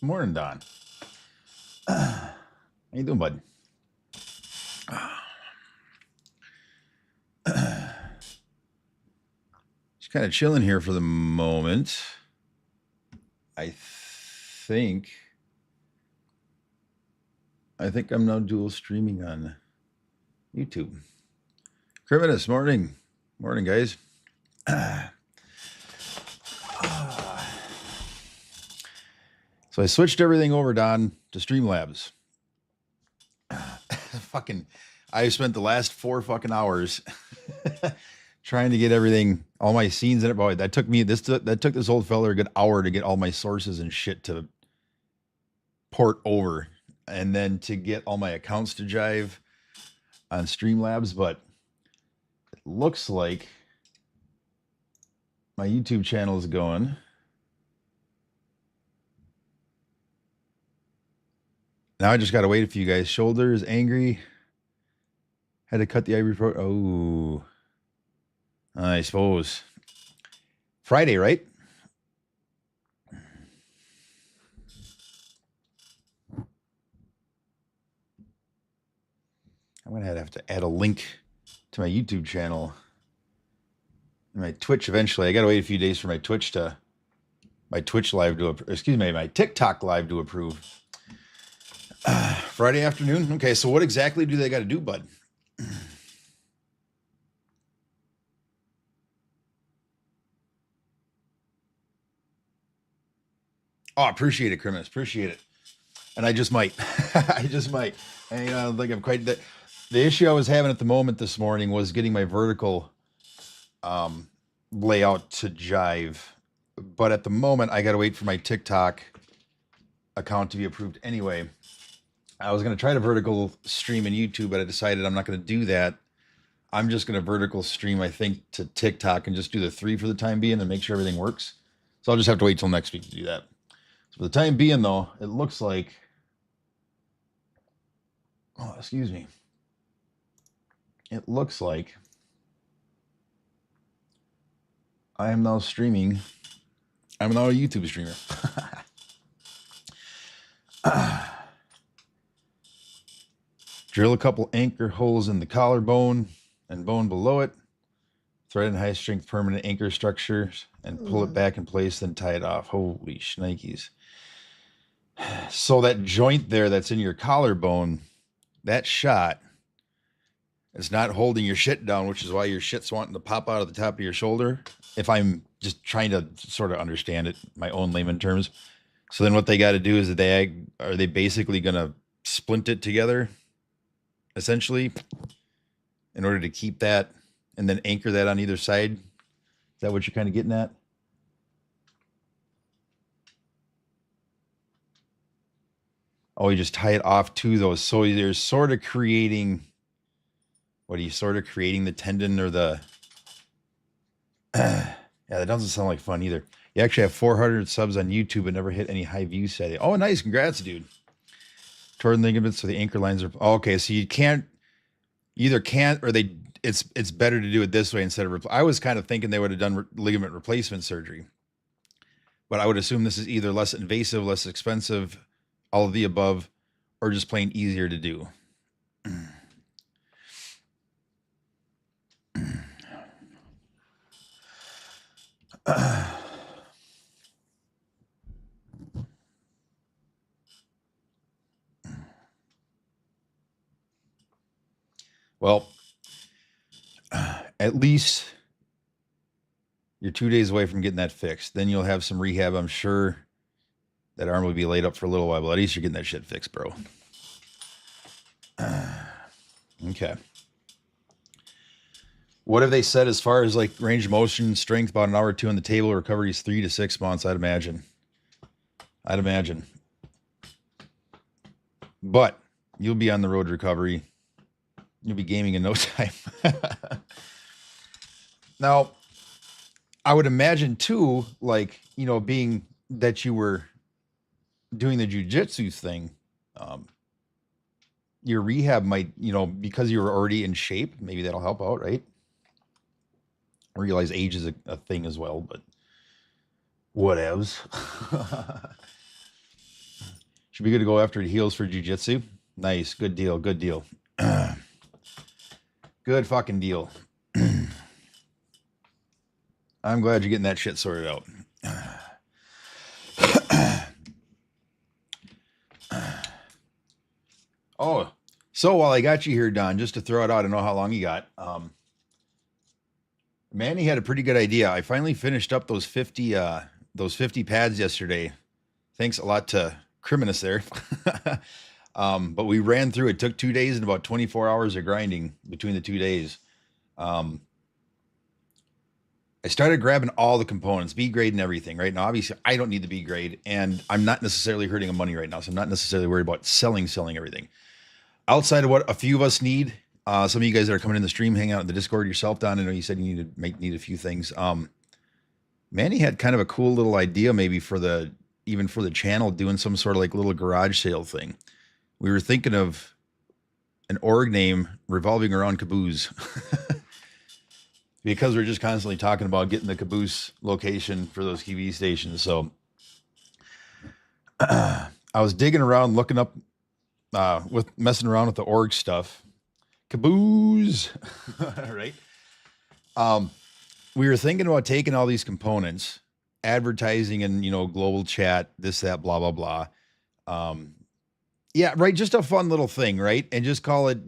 Morning, Don. How you doing, bud? Just kind of chilling here for the moment. I think I'm now dual streaming on YouTube. Criminus, morning. Morning, guys. So I switched everything over, Don, to Streamlabs. I spent the last 4 fucking hours trying to get everything, all my scenes in it. Boy, that took this old fella a good hour to get all my sources and shit to port over, and then to get all my accounts to jive on Streamlabs. But it looks like my YouTube channel is going. Now I just got to wait for you guys. Shoulders angry. Had to cut the ivory pro. Oh, I suppose Friday, right? I'm gonna have to add a link to my YouTube channel and my Twitch eventually. I gotta wait a few days for my Twitch live to, excuse me, my TikTok live to approve. Friday afternoon. Okay, so what exactly do they got to do, bud? Oh, appreciate it, Criminus. Appreciate it. And I just might. I just might. And, I don't think I'm quite that. The issue I was having at the moment this morning was getting my vertical layout to jive. But at the moment, I got to wait for my TikTok account to be approved anyway. I was going to try to vertical stream in YouTube, but I decided I'm not going to do that. I'm just going to vertical stream, I think, to TikTok and just do the 3 for the time being and make sure everything works. So I'll just have to wait till next week to do that. So for the time being, though, it looks like... Oh, excuse me. It looks like I am now streaming. I'm now a YouTube streamer. Drill a couple anchor holes in the collarbone and bone below it. Thread in high strength permanent anchor structures and pull it back in place, then tie it off. Holy shnikes. So that joint there that's in your collarbone, that shot is not holding your shit down, which is why your shit's wanting to pop out of the top of your shoulder. If I'm just trying to sort of understand it, my own layman terms. So then what they got to do is are they basically going to splint it together, essentially, in order to keep that and then anchor that on either side? Is that what you're kind of getting at? Oh, you just tie it off to those. So you're sort of creating, what are you sort of creating the tendon or the, yeah, that doesn't sound like fun either. You actually have 400 subs on YouTube and never hit any high view setting. Oh, nice. Congrats, dude. Torn ligaments, so the anchor lines are, oh, okay. So you can't, either can't, or it's better to do it this way instead of, I was kind of thinking they would have done ligament replacement surgery, but I would assume this is either less invasive, less expensive, all of the above, or just plain easier to do. Well, at least you're 2 days away from getting that fixed. Then you'll have some rehab. I'm sure that arm will be laid up for a little while, but at least you're getting that shit fixed, bro. Okay. What have they said as far as like range of motion, strength, about an hour or 2 on the table, recovery is 3 to 6 months, I'd imagine. But you'll be on the road to recovery. You'll be gaming in no time. Now, I would imagine too, like, you know, being that you were doing the jujitsu thing, your rehab might, you know, because you were already in shape, maybe that'll help out, right? I realize age is a thing as well, but whatevs. Should be good to go after it heals for jiu-jitsu. Nice. Good deal. Good deal. Good fucking deal. I'm glad you're getting that shit sorted out. Oh, so while I got you here, Don, just to throw it out, I don't know how long you got. Manny had a pretty good idea. I finally finished up those 50 pads yesterday. Thanks a lot to Criminus there. But we ran through it. Took 2 days and about 24 hours of grinding between the 2 days. I started grabbing all the components, B grade and everything. Right now, obviously, I don't need the B grade, and I'm not necessarily hurting on money right now, so I'm not necessarily worried about selling everything. Outside of what a few of us need, some of you guys that are coming in the stream, hang out in the Discord yourself, Don. I know you said you need a few things. Manny had kind of a cool little idea, maybe for the channel, doing some sort of like little garage sale thing. We were thinking of an org name revolving around Caboose. Because we're just constantly talking about getting the Caboose location for those TV stations. So I was digging around, looking up, messing around with the org stuff. Caboose, right? We were thinking about taking all these components, advertising and, global chat, this, that, blah, blah, blah. Yeah, right. Just a fun little thing, right? And just call it,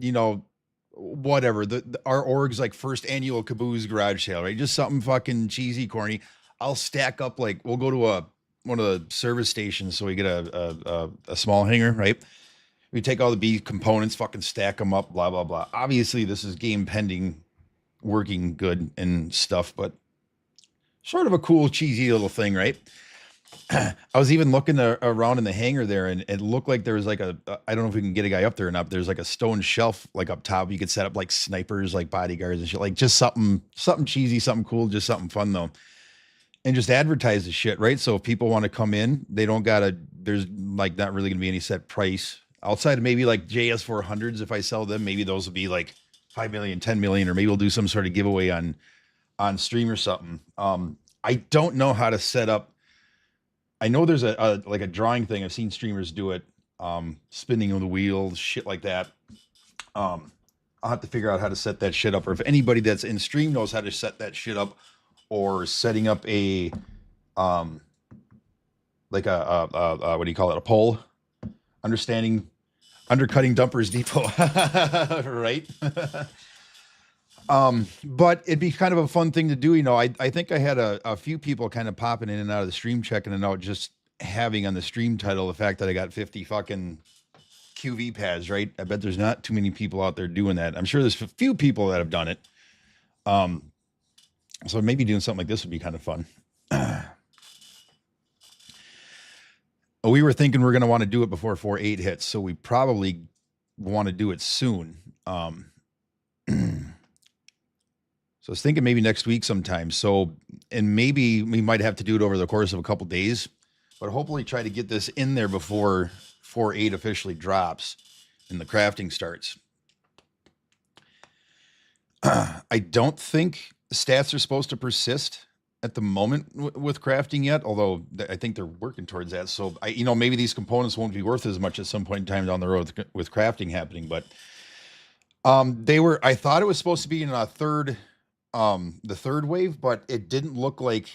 whatever. Our org's like first annual Caboose garage sale, right? Just something fucking cheesy, corny. I'll stack up, like, we'll go to one of the service stations, so we get a small hanger, right? We take all the B components, fucking stack them up, blah, blah, blah. Obviously, this is game pending, working good and stuff, but sort of a cool, cheesy little thing, right? I was even looking around in the hangar there, and it looked like there was like I don't know if we can get a guy up there or not. There's like a stone shelf like up top. You could set up like snipers, like bodyguards and shit, like just something cheesy, something cool, just something fun though. And just advertise the shit, right? So if people want to come in, they don't there's like not really gonna be any set price outside of maybe like JS400s. If I sell them, maybe those will be like 5 million, 10 million, or maybe we'll do some sort of giveaway on stream or something. I don't know how to set up. I know there's a like a drawing thing. I've seen streamers do it, spinning on the wheel, shit like that. I'll have to figure out how to set that shit up, or if anybody that's in stream knows how to set that shit up, or setting up a like a what do you call it? A pole, undercutting Dumpers Depot, right? But it'd be kind of a fun thing to do. I think I had a few people kind of popping in and out of the stream, checking it out, just having on the stream title the fact that I got 50 fucking QV pads, right? I bet there's not too many people out there doing that. I'm sure there's a few people that have done it. So maybe doing something like this would be kind of fun. We were thinking we're going to want to do it before 4.8 hits, so we probably want to do it soon. So I was thinking maybe next week sometime. So, and maybe we might have to do it over the course of a couple days, but hopefully try to get this in there before 4.8 officially drops and the crafting starts. I don't think stats are supposed to persist at the moment with crafting yet, although I think they're working towards that. So maybe these components won't be worth as much at some point in time down the road with crafting happening, but I thought it was supposed to be in the third wave, but it didn't look like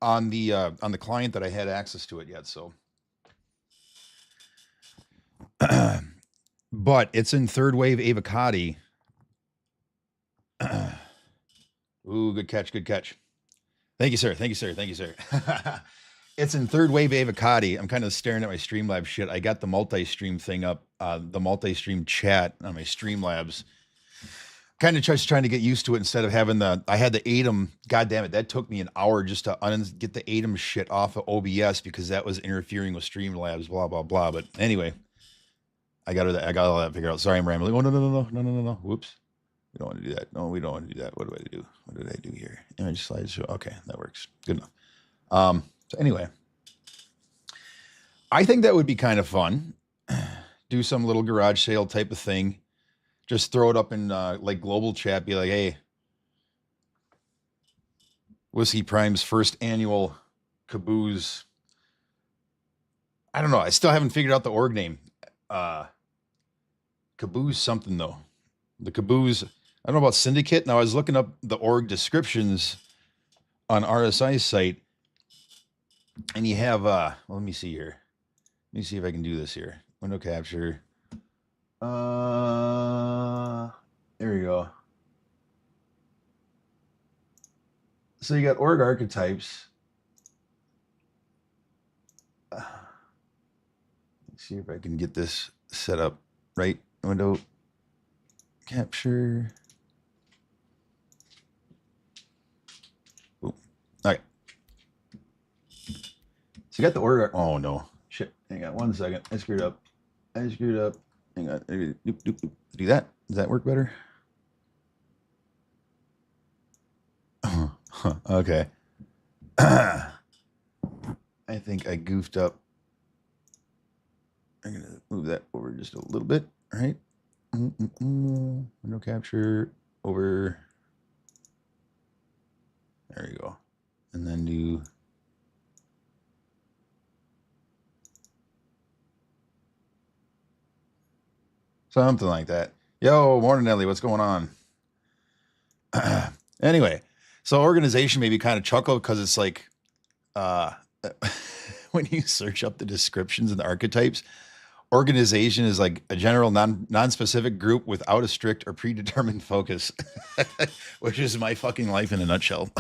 on the client that I had access to it yet. So, but it's in third wave avocado. Ooh, good catch. Thank you, sir. It's in third wave avocado. I'm kind of staring at my Streamlabs shit. I got the multi-stream thing up, the multi-stream chat on my Streamlabs. Kind of just trying to get used to it instead of having I had the ATEM. God damn it, that took me an hour just to get the ATEM shit off of OBS because that was interfering with Streamlabs, blah, blah, blah. But anyway, I got all that figured out. Sorry, I'm rambling. Oh, no. Whoops. We don't want to do that. No, we don't want to do that. What do I do? What did I do here? Image slideshow. Okay, that works. Good enough. So anyway, I think that would be kind of fun. Do some little garage sale type of thing. Just throw it up in like global chat. Be like, hey, Whiskey Prime's first annual Caboose. I don't know. I still haven't figured out the org name. Caboose something though. The Caboose. I don't know about Syndicate. Now I was looking up the org descriptions on RSI's site, and you have well, let me see here. Let me see if I can do this here. Window capture. There we go. So you got org archetypes. Let's see if I can get this set up right. Window capture. Boom. Okay. So you got the org. Oh no. Shit. Hang on 1 second. I screwed up. Hang on. Do that. Does that work better? Okay. I think I goofed up. I'm gonna move that over just a little bit, right? Window capture over. There you go. And then do. Something like that. Yo, morning, Nelly. What's going on? Anyway, so organization made me kind of chuckle because it's like when you search up the descriptions and the archetypes, organization is like a general non-specific group without a strict or predetermined focus, which is my fucking life in a nutshell.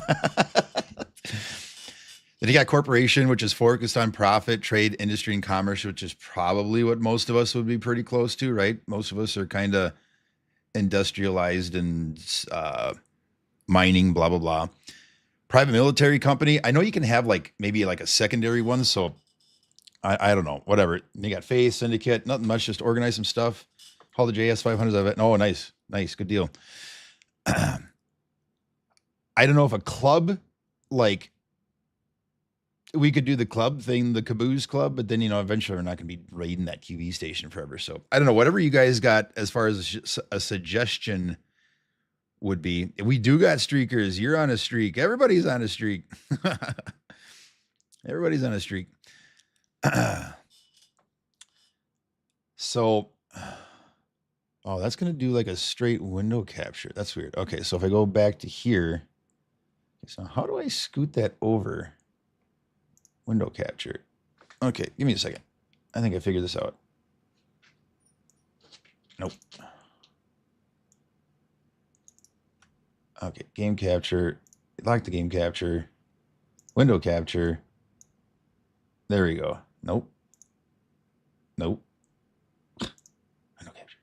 Then you got corporation, which is focused on profit, trade, industry, and commerce, which is probably what most of us would be pretty close to, right? Most of us are kind of industrialized and mining, blah, blah, blah. Private military company. I know you can have like maybe like a secondary one. So I don't know, whatever. You got Faith, Syndicate, nothing much, just organize some stuff. All the JS 500s of it. Oh, nice. Good deal. I don't know if a club, like, we could do the club thing, the Caboose Club, but then, eventually we're not going to be raiding that QV station forever. So I don't know, whatever you guys got as far as a suggestion would be. We do got streakers. You're on a streak. Everybody's on a streak. Everybody's on a streak. So, oh, that's going to do like a straight window capture. That's weird. Okay, so if I go back to here, so how do I scoot that over? Window capture. Okay, give me a second. I think I figured this out. Nope. Okay, game capture. Lock the game capture. Window capture. There we go. Nope. Window capture.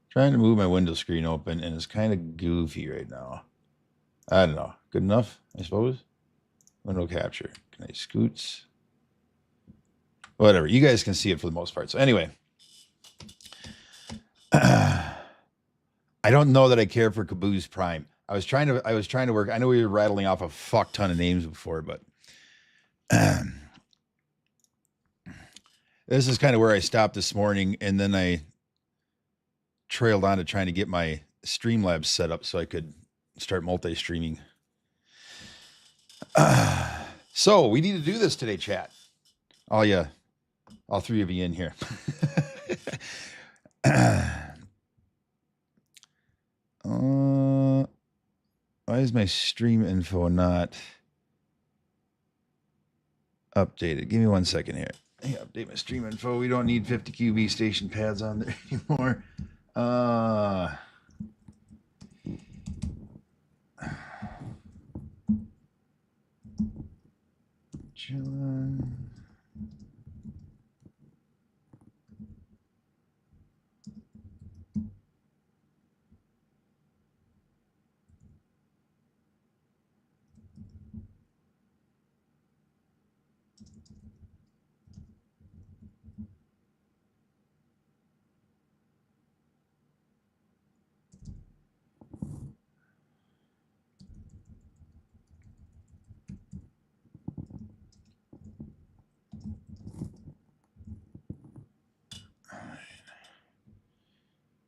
Trying to move my window screen open, and it's kind of goofy right now. I don't know. Good enough, I suppose. Window capture. Can I scoots? Whatever. You guys can see it for the most part. So anyway, I don't know that I care for Caboose Prime. I was trying to work. I know we were rattling off a fuck ton of names before, but this is kind of where I stopped this morning, and then I trailed on to trying to get my Streamlabs set up so I could start multi-streaming. So we need to do this today, chat. Oh yeah, all three of you in here. Why is my stream info not updated? Give me 1 second here. Hey, update my stream info. We don't need 50 QB station pads on there anymore. Chillin'.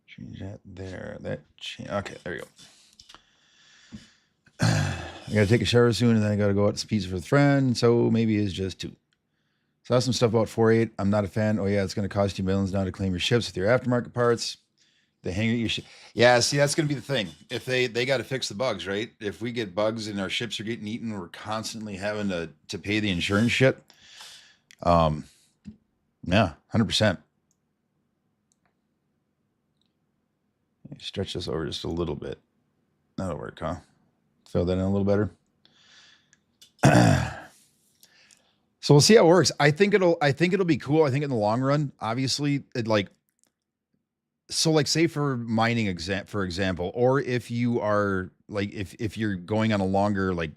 Change that there. Okay, there we go. I got to take a shower soon, and then I got to go out to some pizza with a friend, so maybe it's just 2. Saw some stuff about 4.8. I'm not a fan. Oh, yeah, it's going to cost you millions now to claim your ships with your aftermarket parts. They hang at your ship. Yeah, see, that's going to be the thing. If they got to fix the bugs, right? If we get bugs and our ships are getting eaten, we're constantly having to pay the insurance shit. Yeah, 100%. Stretch this over just a little bit. That'll work, huh? Fill that in a little better. So we'll see how it works. I think it'll be cool. I think in the long run, obviously, so like say for mining for example, or if you are like if you're going on a longer like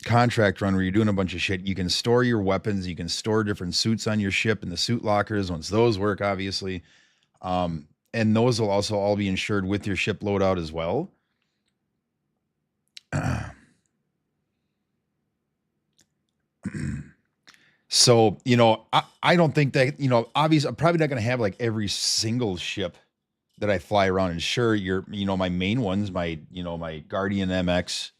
contract run where you're doing a bunch of shit, you can store your weapons, you can store different suits on your ship in the suit lockers once those work, obviously. And those will also all be insured with your ship loadout as well. So, you know, I don't think that, you know, obviously I'm probably not going to have like every single ship that I fly around. And sure, you know, my main ones, my Guardian MX,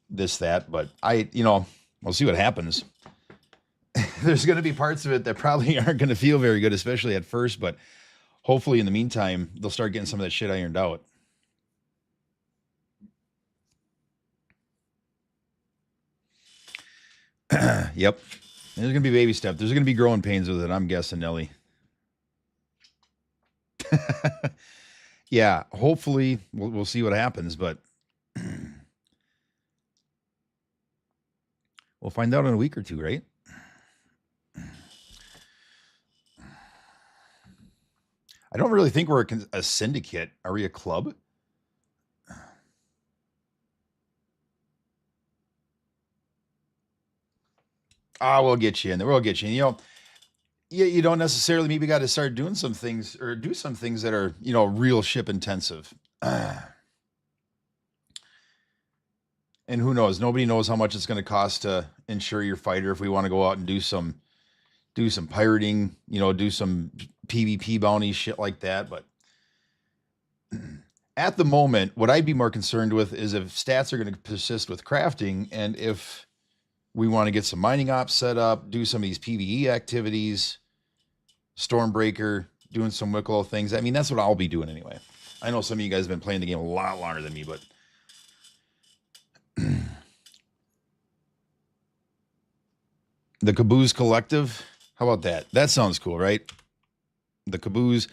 this, that, but you know, we'll see what happens. There's going to be parts of it that probably aren't going to feel very good, especially at first, but hopefully in the meantime, they'll start getting some of that shit ironed out. Yep. There's going to be baby steps. There's going to be growing pains with it, I'm guessing, Nelly. Yeah, hopefully we'll see what happens, but we'll find out in a week or two, right? I don't really think we're a syndicate. Are we a club? We'll get you in there. We'll get you in. You know, you don't necessarily maybe got to start doing some things or do some things that are, you know, real ship intensive. And who knows? Nobody knows how much it's going to cost to insure your fighter if we want to go out and do some pirating, you know, do some PvP bounty shit like that. But at the moment, what I'd be more concerned with is if stats are going to persist with crafting, and if we want to get some mining ops set up, do some of these PvE activities, Stormbreaker, doing some Wicklow things. I mean, that's what I'll be doing anyway. I know some of you guys have been playing the game a lot longer than me, but the Caboose Collective, how about that? That sounds cool, right? The Caboose.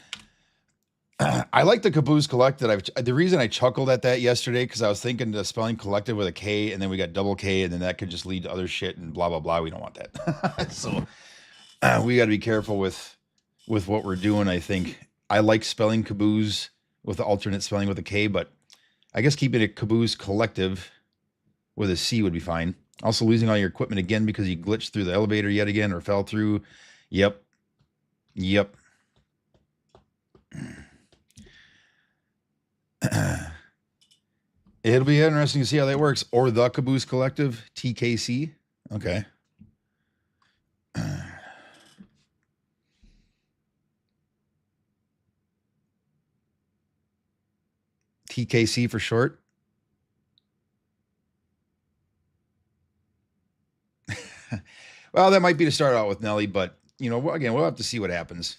I like the Caboose Collective. The reason I chuckled at that yesterday, because I was thinking the spelling collective with a K, and then we got double K, and then that could just lead to other shit and blah, blah, blah. We don't want that. So we got to be careful with what we're doing. I think I like spelling Caboose with the alternate spelling with a K, but I guess keeping it Caboose Collective with a C would be fine. Also losing all your equipment again because you glitched through the elevator yet again or fell through. Yep. It'll be interesting to see how that works. Or the Caboose Collective, TKC. Okay. TKC for short. Well, that might be to start out with, Nelly, but, you know, again, we'll have to see what happens.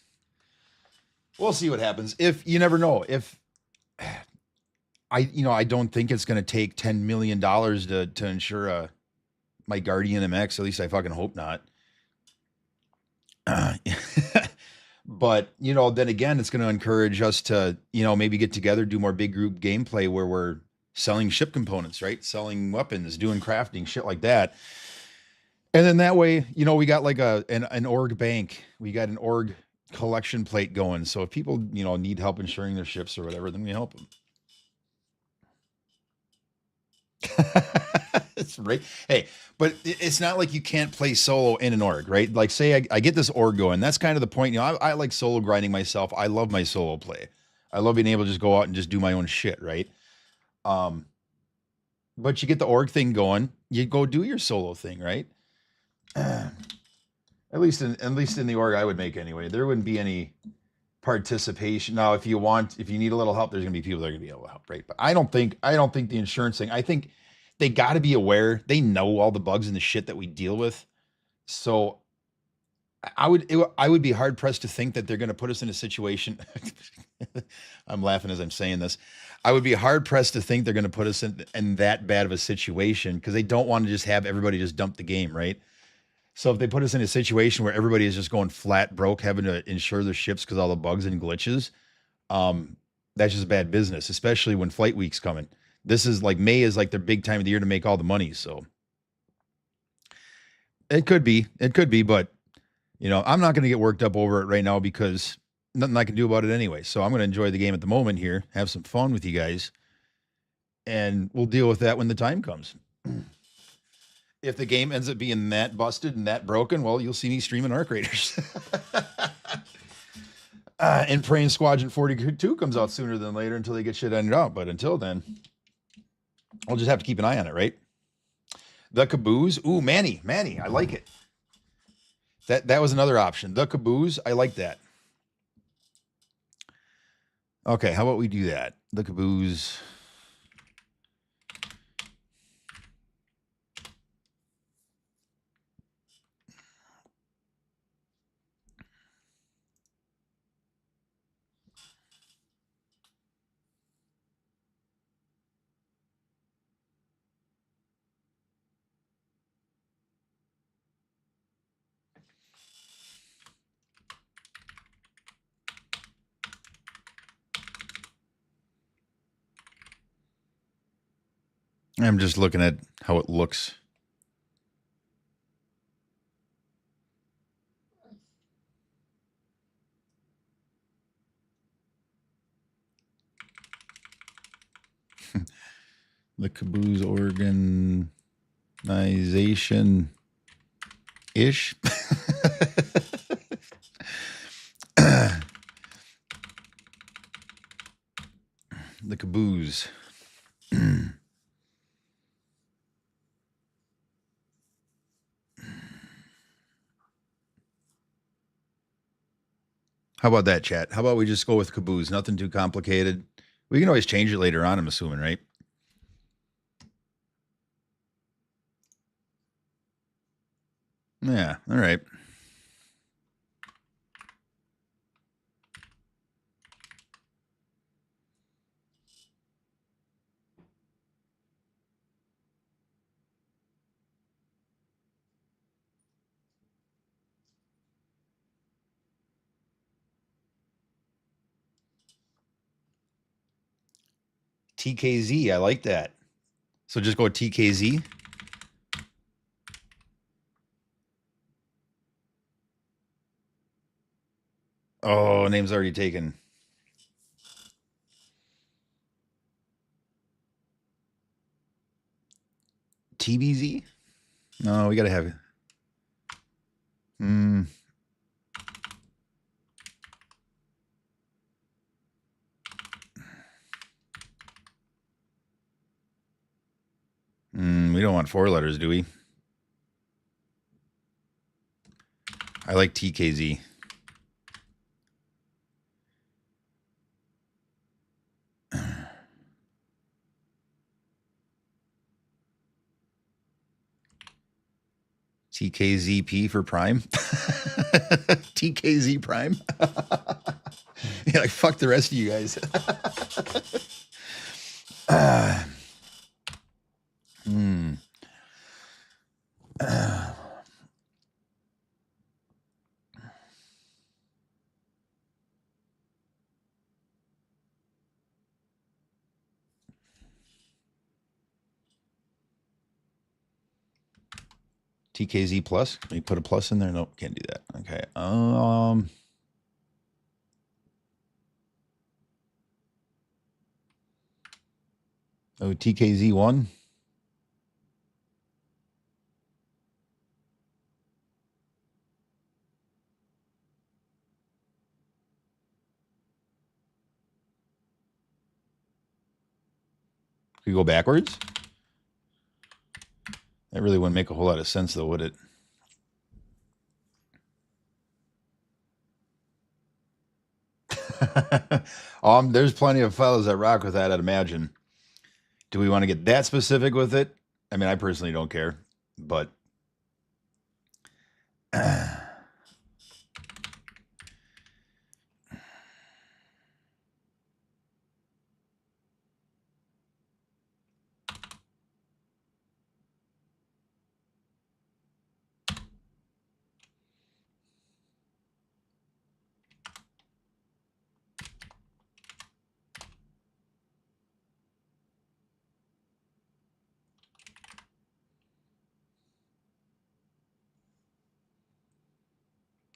We'll see what happens. If you never know, if I don't think it's going to take $10 million to insure my Guardian MX. At least I fucking hope not. But, you know, then again, it's going to encourage us to, you know, maybe get together, do more big group gameplay where we're selling ship components, right? Selling weapons, doing crafting, shit like that. And then that way, you know, we got like an org bank. We got an org collection plate going. So if people, you know, need help insuring their ships or whatever, then we help them. It's right. Hey, but it's not like you can't play solo in an org, right? Like say I get this org going. That's kind of the point. You know, I like solo grinding myself. I love my solo play. I love being able to just go out and just do my own shit, right? But you get the org thing going, you go do your solo thing, right? At least in the org I would make anyway. There wouldn't be any participation. Now, if you need a little help, there's gonna be people that are gonna be able to help, right? But I don't think the insurance thing. I think they got to be aware. They know all the bugs and the shit that we deal with. So I would be hard pressed to think that they're going to put us in a situation. I'm laughing as I'm saying this. I would be hard pressed to think they're going to put us in that bad of a situation because they don't want to just have everybody just dump the game, right? So if they put us in a situation where everybody is just going flat broke, having to insure their ships because all the bugs and glitches, that's just bad business, especially when flight week's coming. This is like May is like their big time of the year to make all the money. So it could be, but I'm not going to get worked up over it right now because nothing I can do about it anyway. So I'm going to enjoy the game at the moment here, have some fun with you guys, and we'll deal with that when the time comes. If the game ends up being that busted and that broken, well, you'll see me streaming Arc Raiders. And praying Squadron 42 comes out sooner than later until they get shit ended out. But until then, I'll just have to keep an eye on it, right? The Caboose. Ooh, Manny, I like it. That was another option. The Caboose, I like that. Okay, how about we do that? The Caboose. I'm just looking at how it looks. The Caboose organization-ish. The Caboose. How about that, chat? How about we just go with Caboose? Nothing too complicated. We can always change it later on, I'm assuming, right? Yeah, all right. TKZ, I like that. So just go with TKZ. Oh, name's already taken. TBZ? No, we got to have it. We don't want 4 letters, do we? I like TKZ. TKZP for Prime. TKZ Prime. Yeah, like fuck the rest of you guys. TKZ plus. Can we put a plus in there? Nope, can't do that. Okay. Oh, TKZ1. Could we go backwards? That really wouldn't make a whole lot of sense, though, would it? There's plenty of fellows that rock with that, I'd imagine. Do we want to get that specific with it? I mean, I personally don't care, but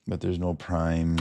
but there's no prime.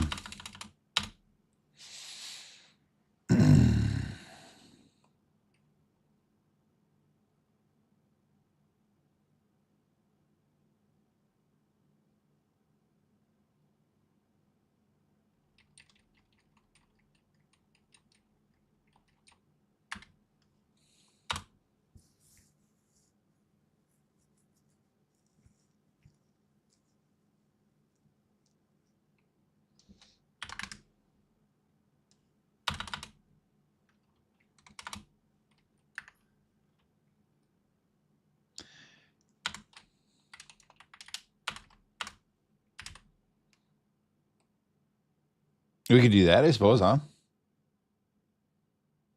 We could do that, I suppose, huh?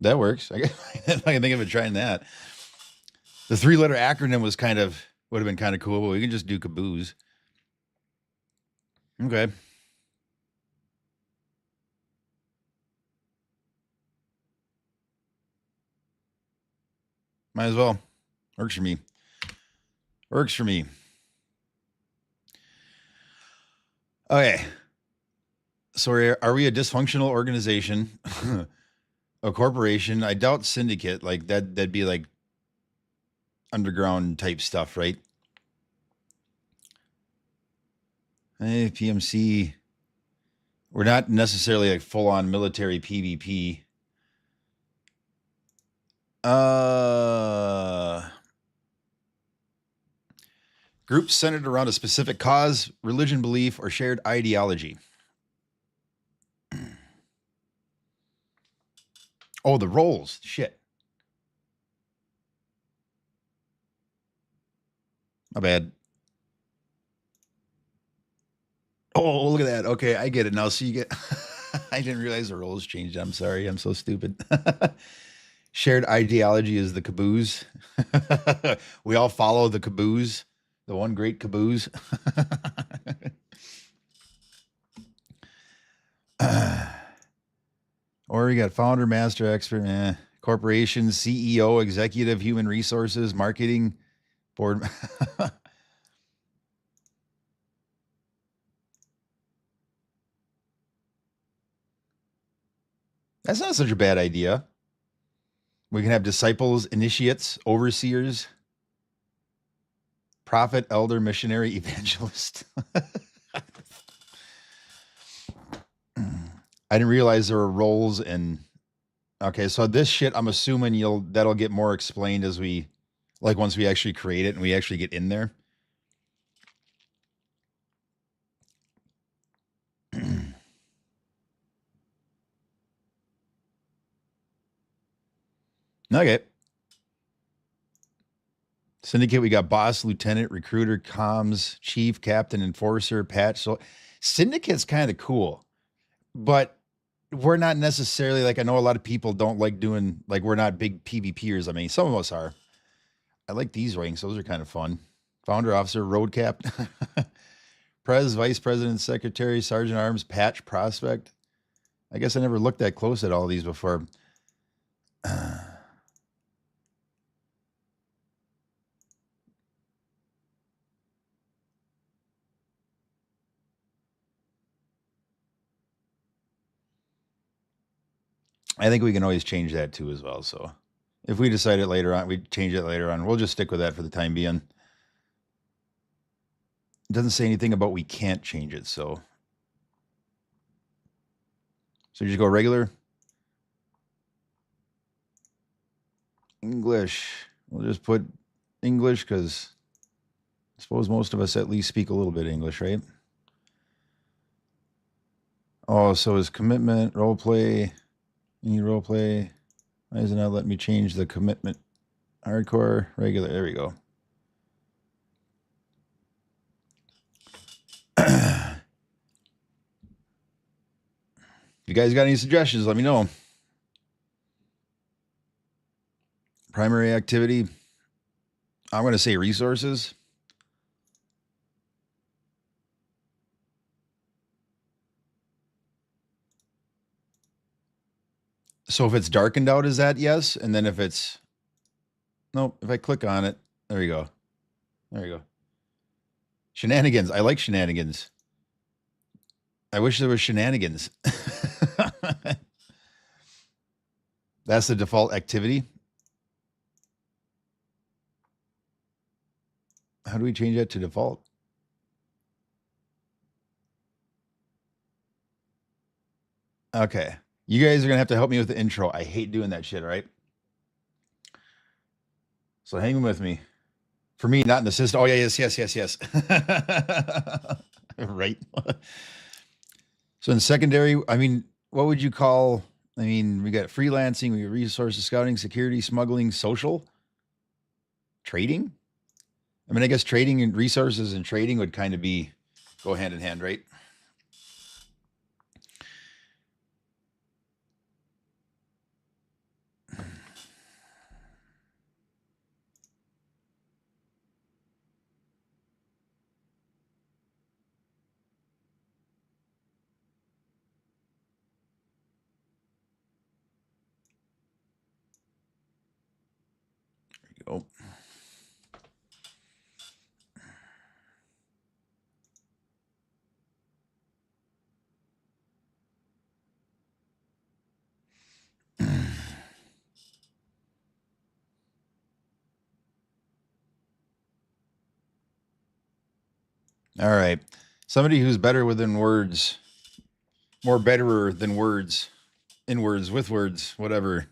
That works. I can think of it trying that. The 3-letter acronym would have been kind of cool, but we can just do caboose. Okay. Might as well. Works for me. Works for me. Okay. So are we a dysfunctional organization? A corporation? I doubt syndicate. Like that'd be like underground type stuff, right? Hey, PMC. We're not necessarily like full-on military PvP. Groups centered around a specific cause, religion, belief, or shared ideology. Oh, the roles. Shit. My bad. Oh, look at that. Okay, I get it now. So you get... I didn't realize the roles changed. I'm sorry. I'm so stupid. Shared ideology is the caboose. We all follow the caboose. The one great caboose. Or you got founder, master, expert, corporation, CEO, executive, human resources, marketing, board. That's not such a bad idea. We can have disciples, initiates, overseers, prophet, elder, missionary, evangelist. I didn't realize there were roles in. Okay, so this shit, I'm assuming that'll get more explained as once we actually create it and we actually get in there. Okay. Syndicate, we got boss, lieutenant, recruiter, comms, chief, captain, enforcer, patch. So syndicate's kind of cool, but we're not necessarily like, I know a lot of people don't like doing, like, we're not big PvPers. I mean, some of us are. I like these ranks. Those are kind of fun. Founder, officer, road cap, pres, vice president, secretary, sergeant arms, patch, prospect. I guess I never looked that close at all these before. I think we can always change that too as well. So if we decide it later on, we change it later on. We'll just stick with that for the time being. It doesn't say anything about we can't change it. So you just go regular. English. We'll just put English because I suppose most of us at least speak a little bit of English, right? Oh, so is commitment, role play, any role play? Why does it not let me change the commitment? Hardcore, regular, there we go. If you guys got any suggestions, let me know. Primary activity, I'm going to say resources. So if it's darkened out, is that yes? And then if it's, nope, if I click on it, there you go. There you go. Shenanigans. I like shenanigans. I wish there was shenanigans. That's the default activity. How do we change that to default? Okay. You guys are going to have to help me with the intro. I hate doing that shit, right? So hang with me. For me, not in the system. Oh, yeah, yes. Right. So in secondary, I mean, what would you call, I mean, we got freelancing, we got resources, scouting, security, smuggling, social, trading. I mean, I guess trading and resources and trading would kind of go hand in hand, right? There you go. All right. Somebody who's better within words, more betterer than words, in words, with words, whatever.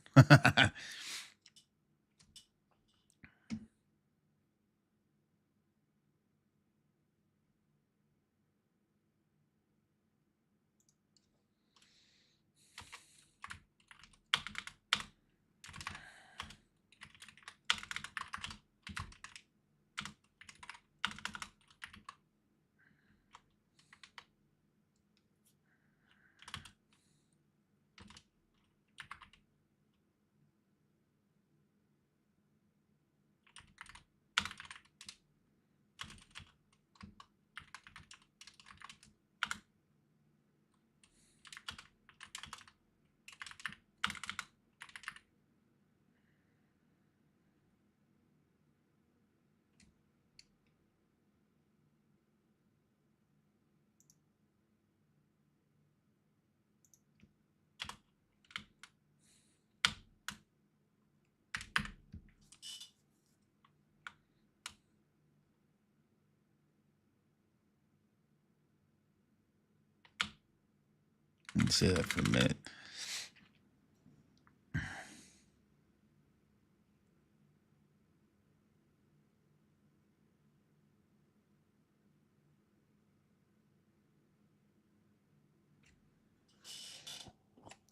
Let's say that for a minute.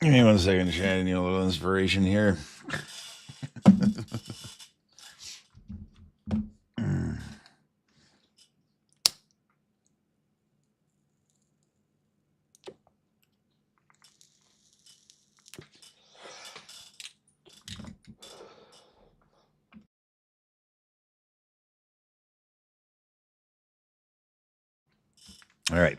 Give me 1 second, Shannon. Need a little inspiration here. All right.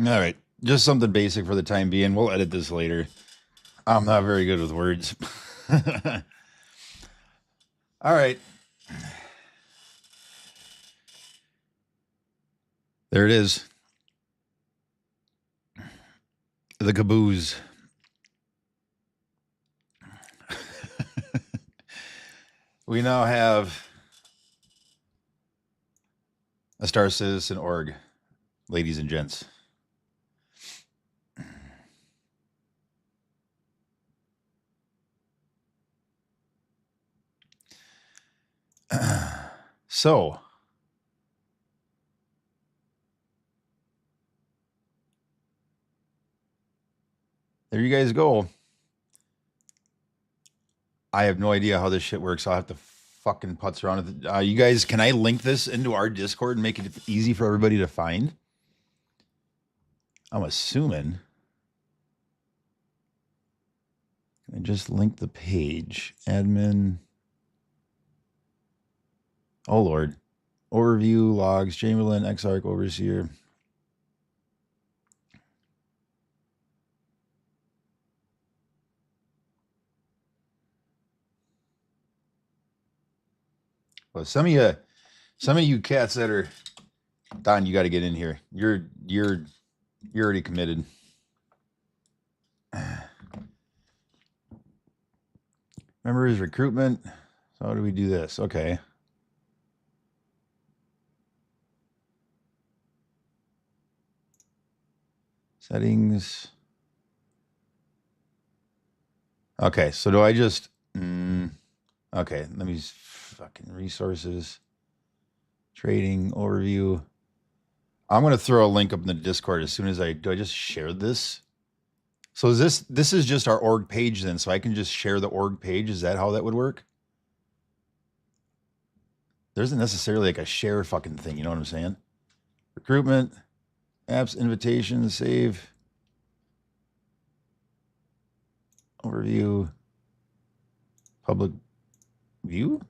All right. Just something basic for the time being. We'll edit this later. I'm not very good with words. All right. There it is. The caboose. We now have a StarCitizen org, ladies and gents. So, there you guys go. I have no idea how this shit works. I'll have to fucking putz around with it. You guys, can I link this into our Discord and make it easy for everybody to find? I'm assuming. Can I just link the page? Admin. Oh, Lord. Overview, logs, Chamberlain, Xarch, Overseer. Well, some of you cats that are Don, you got to get in here. You're already committed. Remember his recruitment. So how do we do this? Okay. Settings. Okay, so do I just okay, let me fucking resources. Trading overview. I'm going to throw a link up in the Discord as soon as I just share this. So is this is just our org page then, so I can just share the org page. Is that how that would work? There isn't necessarily like a share fucking thing, you know what I'm saying? Recruitment, apps, invitations, save, overview, public view.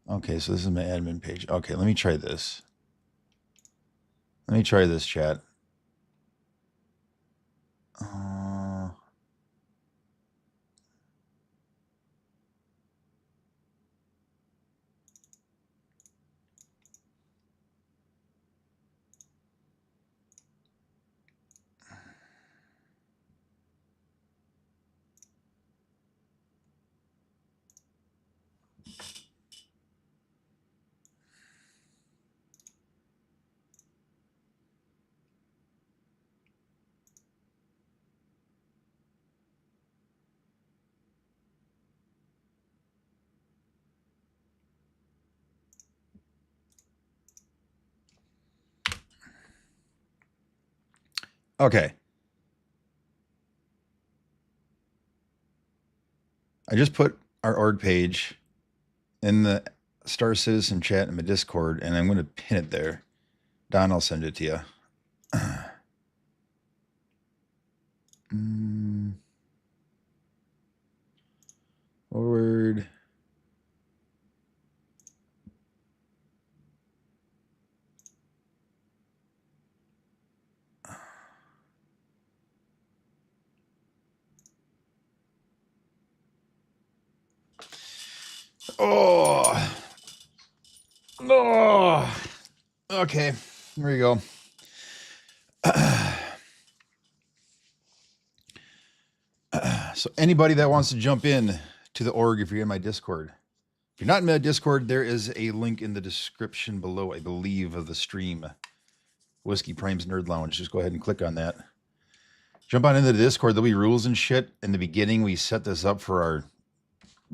Okay, so this is my admin page. Okay, let me try this. Let me try this, chat. Okay. I just put our org page in the StarCitizen chat in my Discord, and I'm going to pin it there. Don, I'll send it to you. Forward. Oh. Oh. Okay. Here we go. So anybody that wants to jump in to the org, if you're in my Discord, if you're not in my Discord, there is a link in the description below, I believe, of the stream. Whiskey Prime's Nerd Lounge. Just go ahead and click on that. Jump on into the Discord. There'll be rules and shit. In the beginning, we set this up for our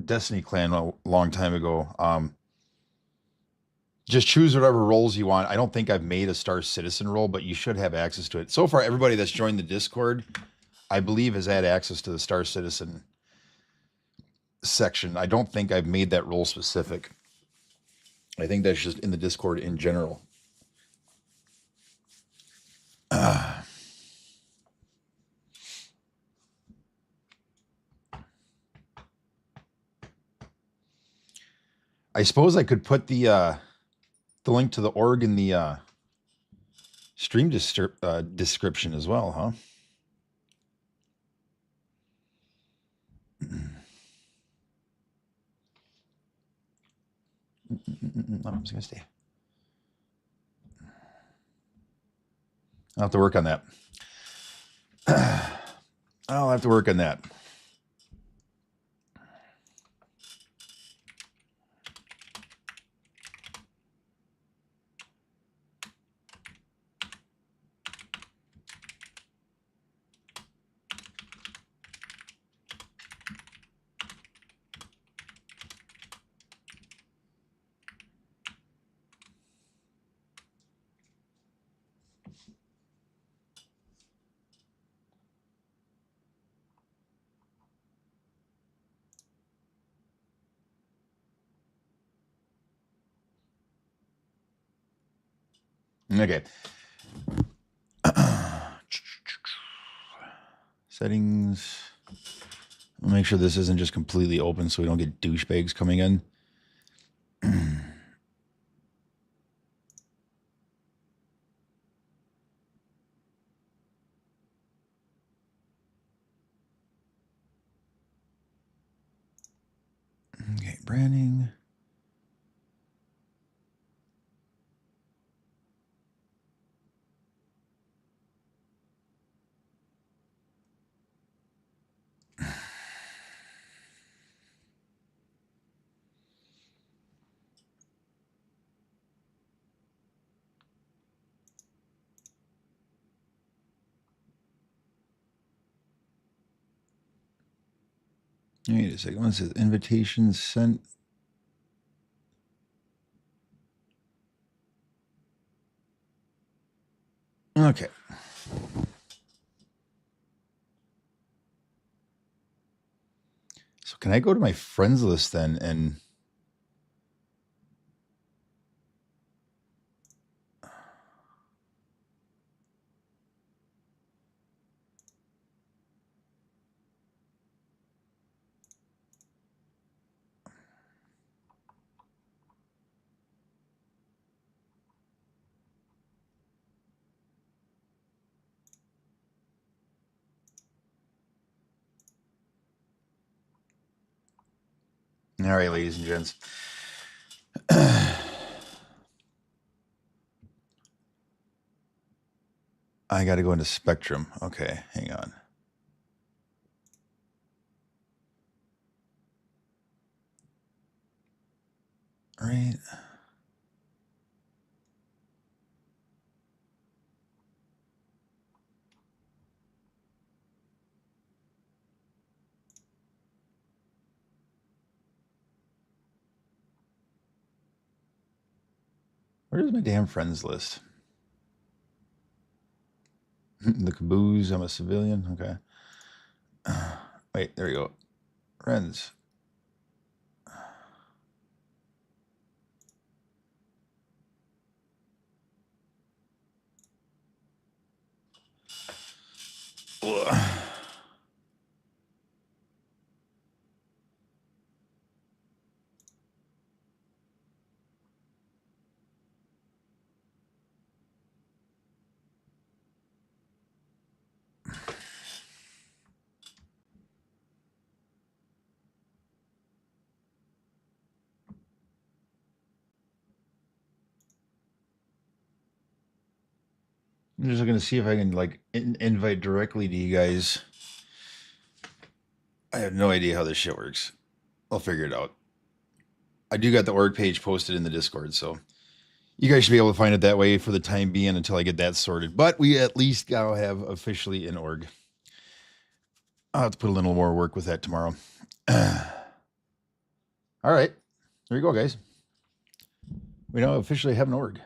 Destiny clan a long time ago. Just choose whatever roles you want. I don't think I've made a StarCitizen role, but you should have access to it. So far, everybody that's joined the Discord, I believe, has had access to the StarCitizen section. I don't think I've made that role specific. I think that's just in the Discord in general. I suppose I could put the link to the org in the stream description as well, huh? I'm just gonna stay. I'll have to work on that. I'll have to work on that. Okay. Settings. I'll make sure this isn't just completely open so we don't get douchebags coming in. Okay, branding. Wait a second. What is it? Invitations sent. Okay. So can I go to my friends list then and all right, ladies and gents. I got to go into Spectrum. Okay, hang on. All right. Where's my damn friends list? The caboose. I'm a civilian. Okay. Wait, there we go. Friends. Ugh. I'm just looking to see if I can like invite directly to you guys. I have no idea how this shit works. I'll figure it out. I do got the org page posted in the Discord, so you guys should be able to find it that way for the time being until I get that sorted. But we at least gotta have officially an org. I'll have to put a little more work with that tomorrow. All right. There you go, guys. We now officially have an org.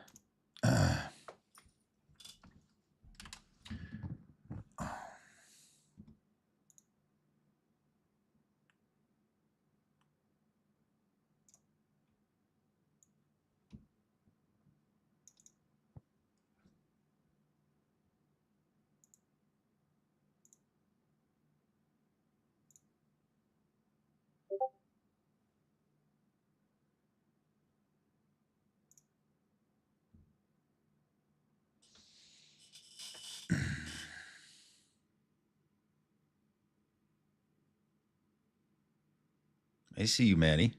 I see you, Manny.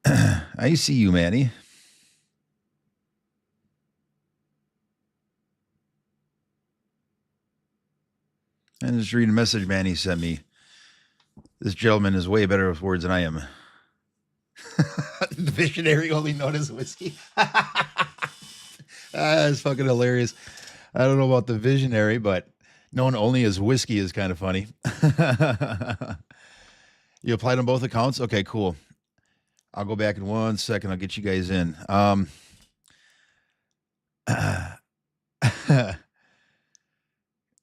I see you, Manny. And just reading a message Manny sent me. This gentleman is way better with words than I am. The visionary only known as whiskey. That's fucking hilarious. I don't know about the visionary, but known only as whiskey is kind of funny. You applied on both accounts? Okay, cool. I'll go back in 1 second. I'll get you guys in.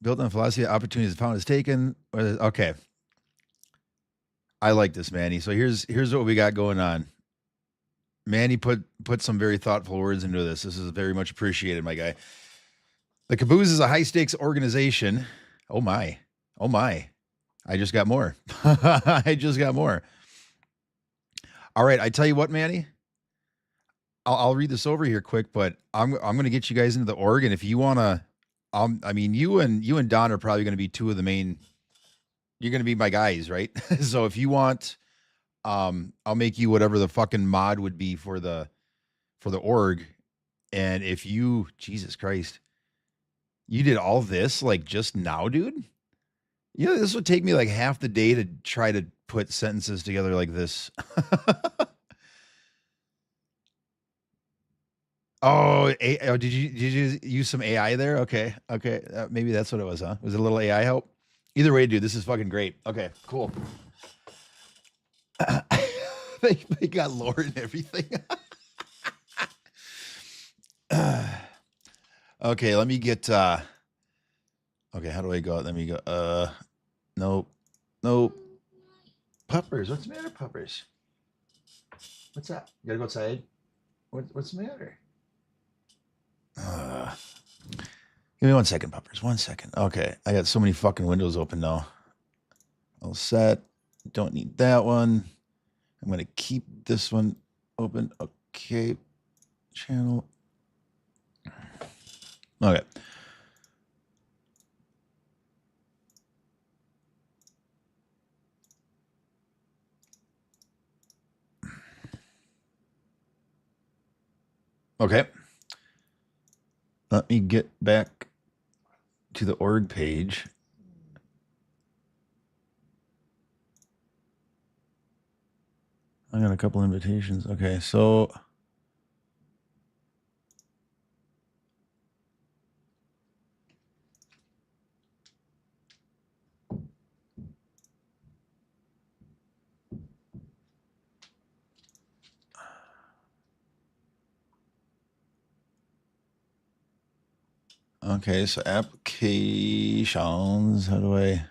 Built on philosophy, opportunities found is taken. Okay. I like this, Manny. So here's what we got going on. Manny put some very thoughtful words into this. This is very much appreciated, my guy. The Caboose is a high stakes organization. Oh my. Oh my. I just got more. I just got more. All right. I tell you what, Manny. I'll read this over here quick, but I'm going to get you guys into the org, and if you want to, I mean, you and Don are probably going to be two of the main. You're going to be my guys, right? So if you want, I'll make you whatever the fucking mod would be for the org, and if you, Jesus Christ, you did all this like just now, dude. You know, this would take me like half the day to try to put sentences together like this. Oh, did you use some AI there? Okay. Maybe that's what it was, huh? Was it a little AI help? Either way, dude, this is fucking great. Okay, cool. They got lore and everything. Okay, let me get okay, how do I go? Let me go. Nope. Puppers, what's the matter, puppers? What's that? You gotta go outside? What's the matter? Give me 1 second, puppers. 1 second. Okay, I got so many fucking windows open now. All set. Don't need that one. I'm going to keep this one open. Okay. Channel. Okay. Okay. Let me get back to the org page. I got a couple invitations. Okay, so okay, so applications. How do I?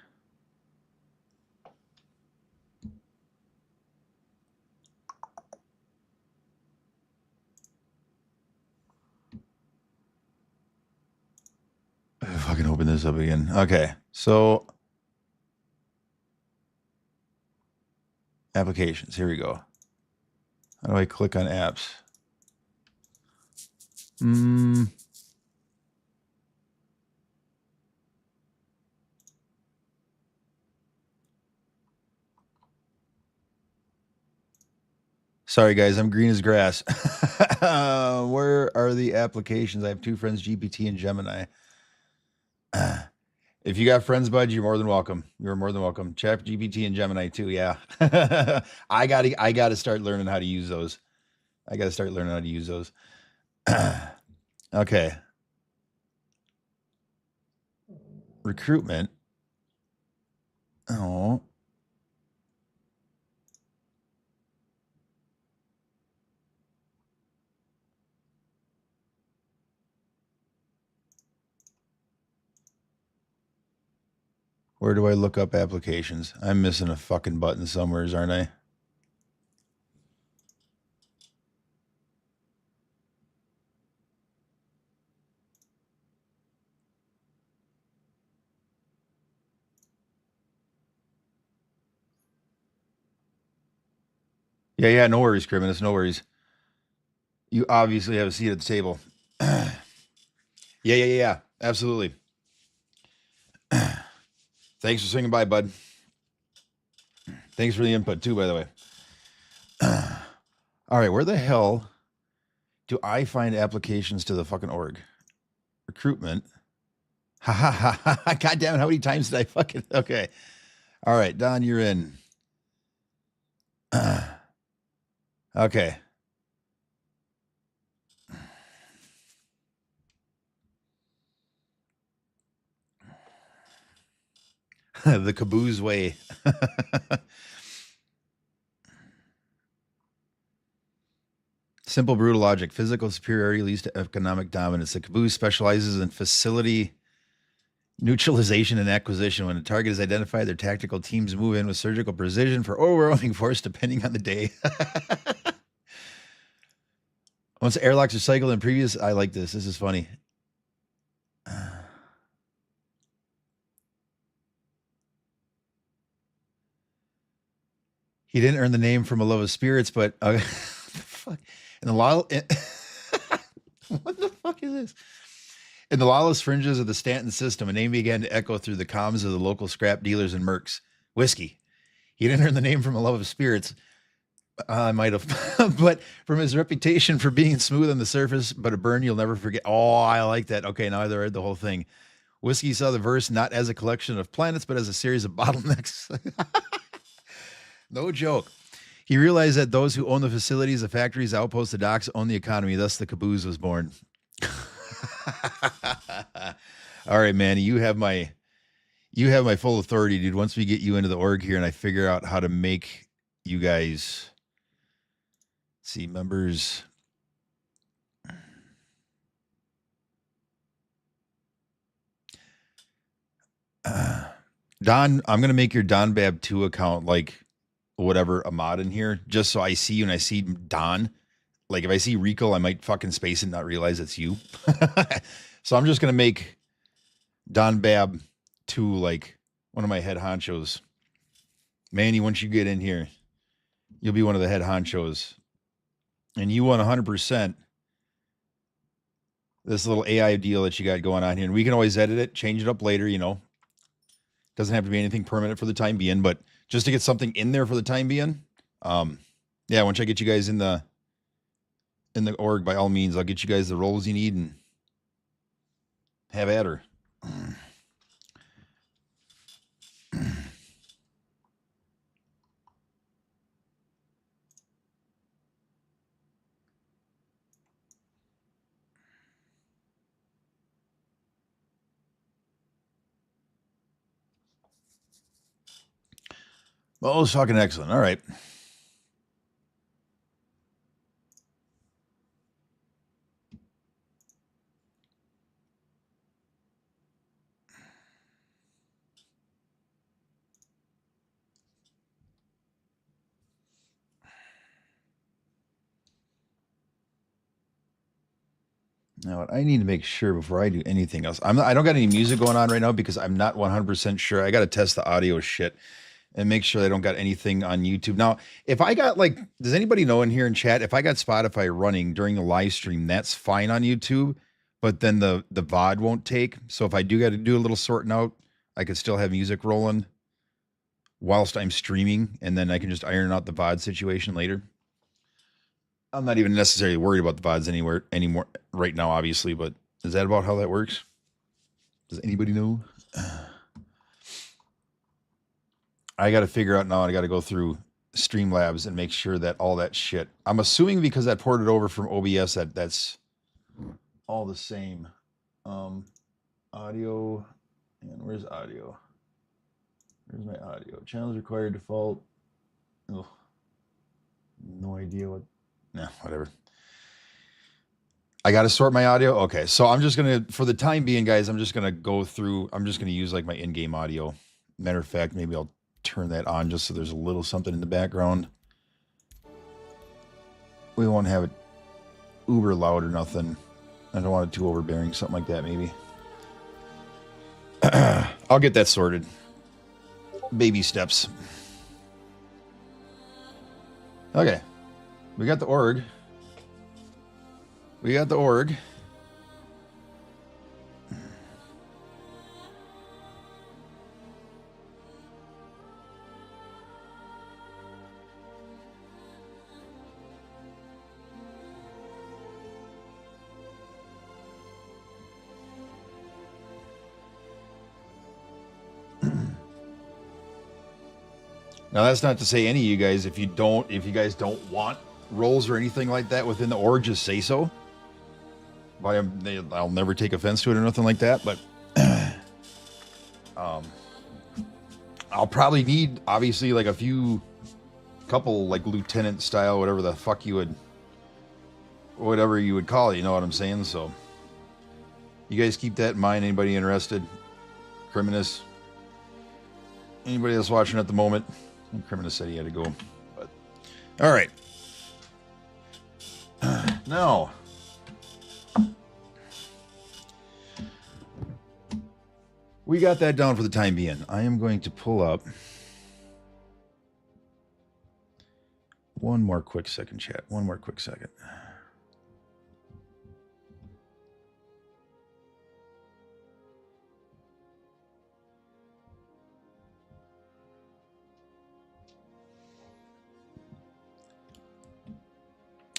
If I can open this up again. Okay, so applications. Here we go. How do I click on apps? Sorry, guys, I'm green as grass. Where are the applications? I have two friends, GPT and Gemini. If you got friends, bud, you're more than welcome. You're more than welcome. Chat GPT and Gemini too. Yeah, I gotta start learning how to use those. Okay. Recruitment. Oh. Where do I look up applications? I'm missing a fucking button somewhere, aren't I? Yeah, no worries, Criminus, no worries. You obviously have a seat at the table. Yeah, absolutely. Thanks for swinging by, bud. Thanks for the input too, by the way. All right, where the hell do I find applications to the fucking org? Recruitment. Ha ha ha ha. God damn it, how many times did I fucking... Okay. All right, Don, you're in. Okay. The caboose way. Simple, brutal logic. Physical superiority leads to economic dominance. The caboose specializes in facility neutralization and acquisition. When a target is identified, their tactical teams move in with surgical precision for overwhelming force depending on the day. Once airlocks are cycled in previous... I like this. This is funny. He didn't earn the name from a love of spirits, but... fuck. In the what the fuck is this? In the lawless fringes of the Stanton system, a name began to echo through the comms of the local scrap dealers and mercs. Whiskey. He didn't earn the name from a love of spirits. I might have, but from his reputation for being smooth on the surface, but a burn you'll never forget. Oh, I like that. Okay, now I read the whole thing. Whiskey saw the verse not as a collection of planets, but as a series of bottlenecks. No joke. He realized that those who own the facilities, the factories, the outposts, the docks own the economy. Thus, the caboose was born. All right, man. You have my full authority, dude. Once we get you into the org here and I figure out how to make you guys see members. Don, I'm going to make your Don Bab 2 account like whatever a mod in here, just so I see you and I see Don. Like if I see Rico, I might fucking space and not realize it's you. So I'm just going to make Don Bab 2 like one of my head honchos. Manny, once you get in here, you'll be one of the head honchos. And you want 100% this little AI deal that you got going on here. And we can always edit it, change it up later, you know. Doesn't have to be anything permanent for the time being, but just to get something in there for the time being. Yeah, once I get you guys in the org, by all means, I'll get you guys the roles you need and have at her. Well, it's fucking excellent. All right. Now, what I need to make sure before I do anything else, I don't got any music going on right now because I'm not 100% sure. I got to test the audio shit and make sure I don't got anything on YouTube. Now, if I got like, does anybody know in here in chat, if I got Spotify running during the live stream, that's fine on YouTube, but then the VOD won't take. So if I do got to do a little sorting out, I could still have music rolling whilst I'm streaming, and then I can just iron out the VOD situation later. I'm not even necessarily worried about the VODs anymore right now, obviously, but is that about how that works? Does anybody know? I got to figure out now. I got to go through Streamlabs and make sure that all that shit. I'm assuming because I ported over from OBS that's all the same. Audio, and where's audio? Where's my audio? Channels required default. Oh, no idea what. Nah, whatever. I got to sort my audio. Okay, so I'm just gonna, for the time being, guys, I'm just gonna go through. I'm just gonna use like my in-game audio. Matter of fact, maybe I'll turn that on just so there's a little something in the background. We won't have it uber loud or nothing. I don't want it too overbearing. Something like that, maybe. I'll get that sorted. Baby steps. Okay. We got the org. We got the org. Now that's not to say any of you guys, if you guys don't want roles or anything like that within the org, just say so. I'll never take offense to it or nothing like that, but I'll probably need, obviously, like couple like lieutenant style, whatever the fuck you would call it, you know what I'm saying? So you guys keep that in mind. Anybody interested? Criminus? Anybody else watching at the moment? Criminus said he had to go, but all right. Now, we got that down for the time being. I am going to pull up one more quick second, chat. One more quick second.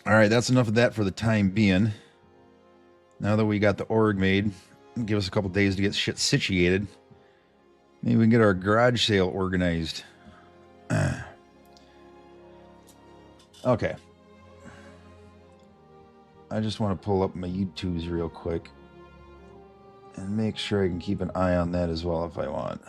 All right, that's enough of that for the time being. Now that we got the org made, give us a couple days to get shit situated. Maybe we can get our garage sale organized. Okay. I just want to pull up my YouTubes real quick and make sure I can keep an eye on that as well if I want.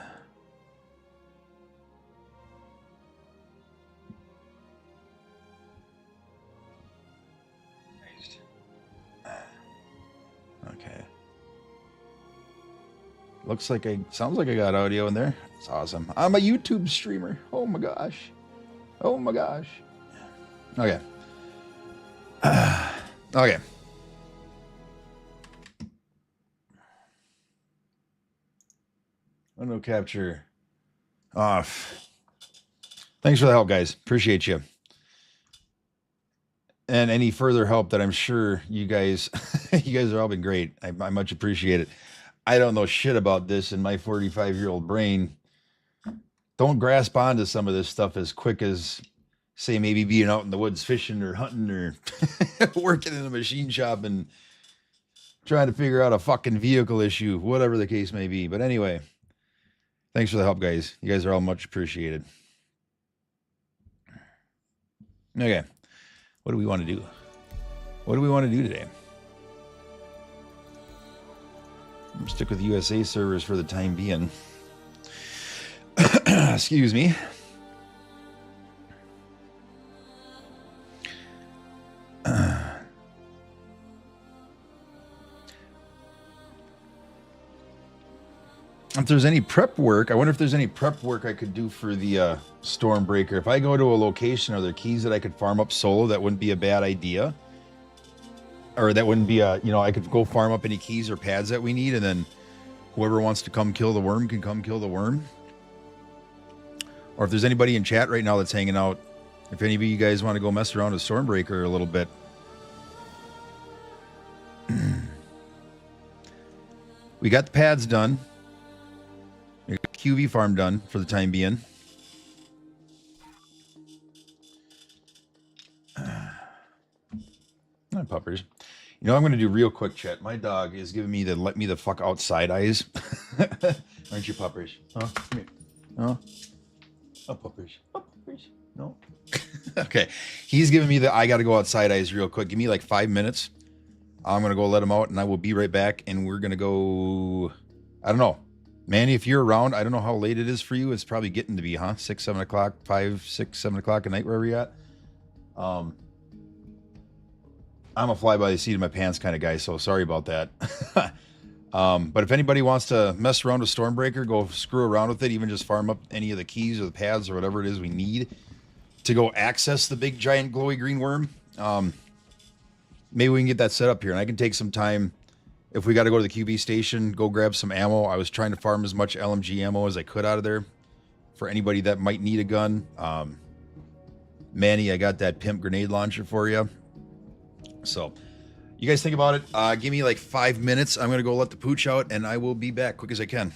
Okay. Sounds like I got audio in there. It's awesome. I'm a YouTube streamer. Oh my gosh. Oh my gosh. Okay. Okay. Window capture off. Thanks for the help, guys. Appreciate you. And any further help that I'm sure you guys, you guys have all been great. I much appreciate it. I don't know shit about this in my 45-year-old brain. Don't grasp onto some of this stuff as quick as, say, maybe being out in the woods fishing or hunting or working in a machine shop and trying to figure out a fucking vehicle issue, whatever the case may be. But anyway, thanks for the help, guys. You guys are all much appreciated. Okay. What do we want to do? What do we want to do today? I'm stick with USA servers for the time being. Excuse me. If there's any prep work, I wonder if there's any prep work I could do for the Stormbreaker. If I go to a location, are there keys that I could farm up solo? That wouldn't be a bad idea. Or that wouldn't be I could go farm up any keys or pads that we need, and then whoever wants to come kill the worm can come kill the worm. Or if there's anybody in chat right now that's hanging out, if any of you guys want to go mess around with Stormbreaker a little bit. We got the pads done. We got QV farm done for the time being. Not puppers. You know, I'm going to do real quick, chat. My dog is giving me the let me the fuck outside eyes. Aren't you, puppers? Huh? Come here. Huh? Oh, puppers. Oh, puppers. No. Okay. He's giving me the I got to go outside eyes real quick. Give me like 5 minutes. I'm going to go let him out, and I will be right back, and we're going to go... I don't know. Manny, if you're around, I don't know how late it is for you. It's probably getting to be, huh? 6, 7 o'clock, 5, 6, 7 o'clock at night, wherever you're at. I'm a fly by the seat of my pants kind of guy, so sorry about that. But if anybody wants to mess around with Stormbreaker, go screw around with it, even just farm up any of the keys or the pads or whatever it is we need to go access the big giant glowy green worm. Maybe we can get that set up here, and I can take some time. If we got to go to the QB station, go grab some ammo. I was trying to farm as much LMG ammo as I could out of there for anybody that might need a gun. Manny, I got that pimp grenade launcher for you. So you guys think about it. Give me like 5 minutes. I'm going to go let the pooch out, and I will be back quick as I can.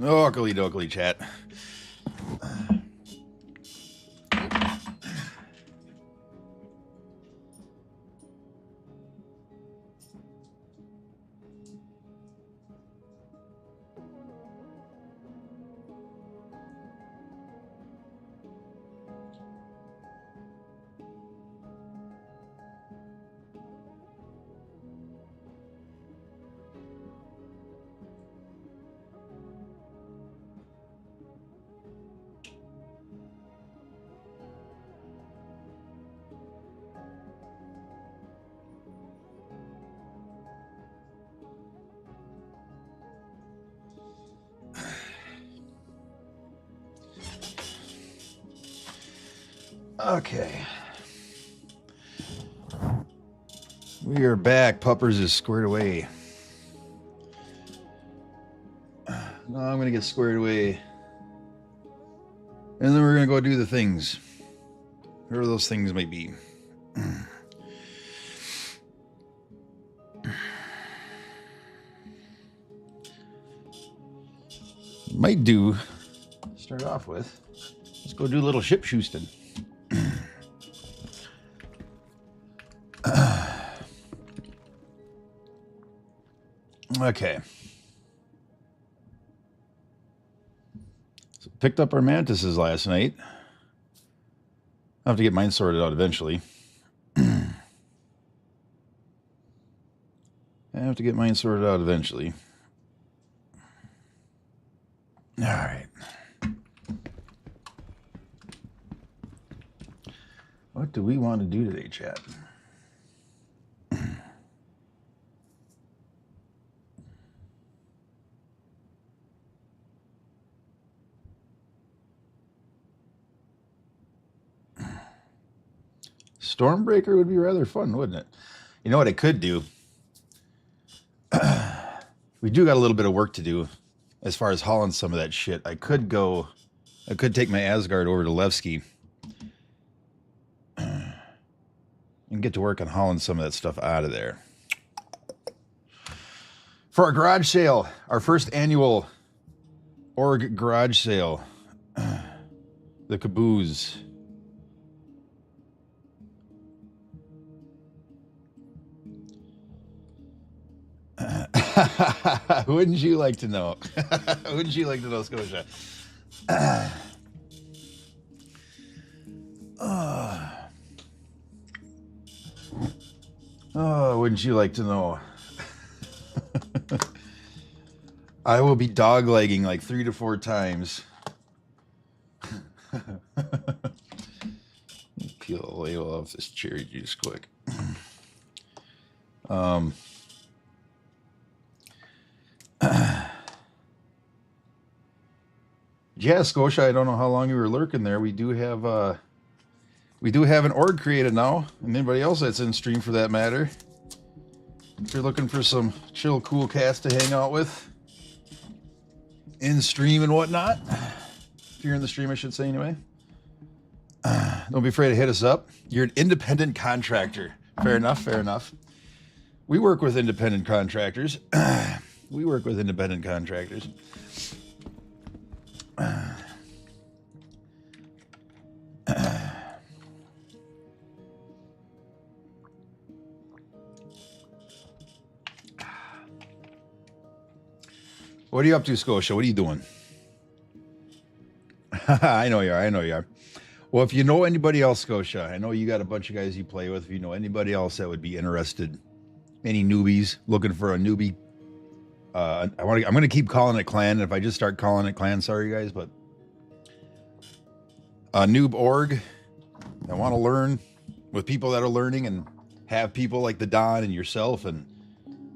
Oakley dokley, chat. Okay. We are back. Puppers is squared away. Now I'm going to get squared away. And then we're going to go do the things. Whatever those things might be. Might do, start off with, let's go do a little ship shoosting. Okay. So picked up our mantises last night. I'll have to get mine sorted out eventually. I have to get mine sorted out eventually. All right. What do we want to do today, chat? Stormbreaker would be rather fun, wouldn't it? You know what I could do? We do got a little bit of work to do as far as hauling some of that shit. I could take my Asgard over to Levski and get to work on hauling some of that stuff out of there. For our garage sale, our first annual org garage sale, the Caboose. Wouldn't you like to know? Wouldn't you like to know, Scotia? Oh, wouldn't you like to know? I will be doglegging like 3 to 4 times. Peel the label off this cherry juice quick. Yeah, Scotia, I don't know how long you were lurking there. We do have an org created now, and anybody else that's in stream for that matter. If you're looking for some chill, cool cast to hang out with in stream and whatnot, if you're in the stream, I should say anyway, don't be afraid to hit us up. You're an independent contractor. Fair enough, fair enough. We work with independent contractors. We work with independent contractors. What are you up to, Scotia? What are you doing? I know you are. I know you are. Well, if you know anybody else, Scotia, I know you got a bunch of guys you play with. If you know anybody else that would be interested, any newbies looking for a newbie, I'm going to keep calling it clan. If I just start calling it clan, sorry guys, but a noob org. I want to learn with people that are learning and have people like the Don and yourself and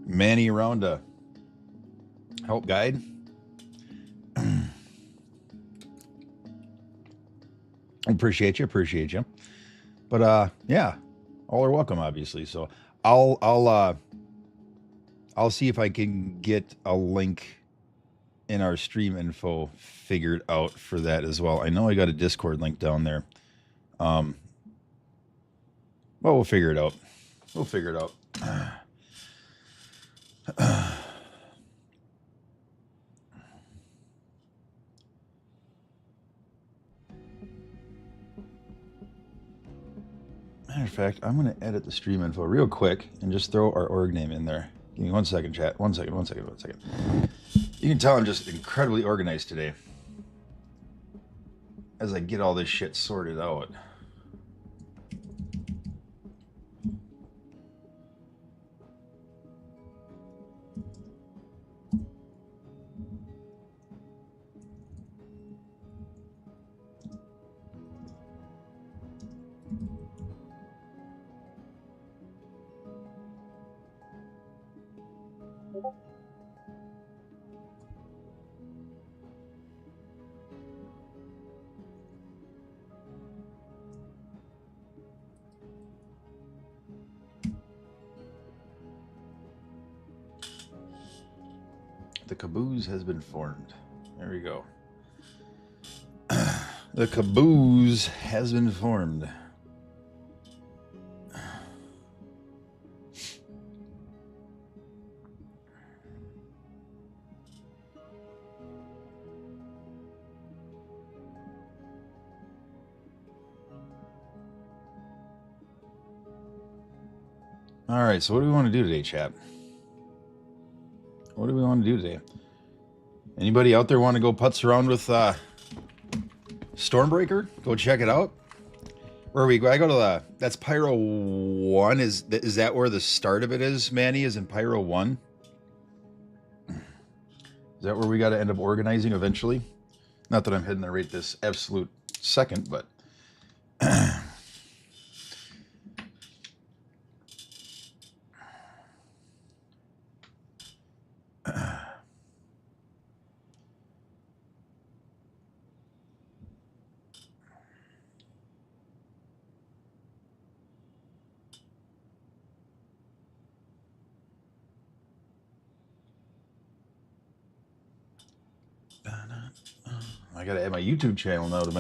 Manny around to help guide. Appreciate you. But yeah, all are welcome, obviously. So I'll see if I can get a link in our stream info figured out for that as well. I know I got a Discord link down there. Well, we'll figure it out. matter of fact, I'm going to edit the stream info real quick and just throw our org name in there. Give me 1 second, chat. 1 second, 1 second, 1 second. You can tell I'm just incredibly organized today as I get all this shit sorted out. The caboose has been formed. There we go. The caboose has been formed. All right, so what do we want to do today, chat? What do we want to do today? Anybody out there want to go putz around with Stormbreaker? Go check it out. Where are we? I go to the... That's Pyro 1. Is that where the start of it is, Manny? Is in Pyro 1? Is that where we got to end up organizing eventually? Not that I'm heading there right this absolute second, but... I gotta add my YouTube channel now to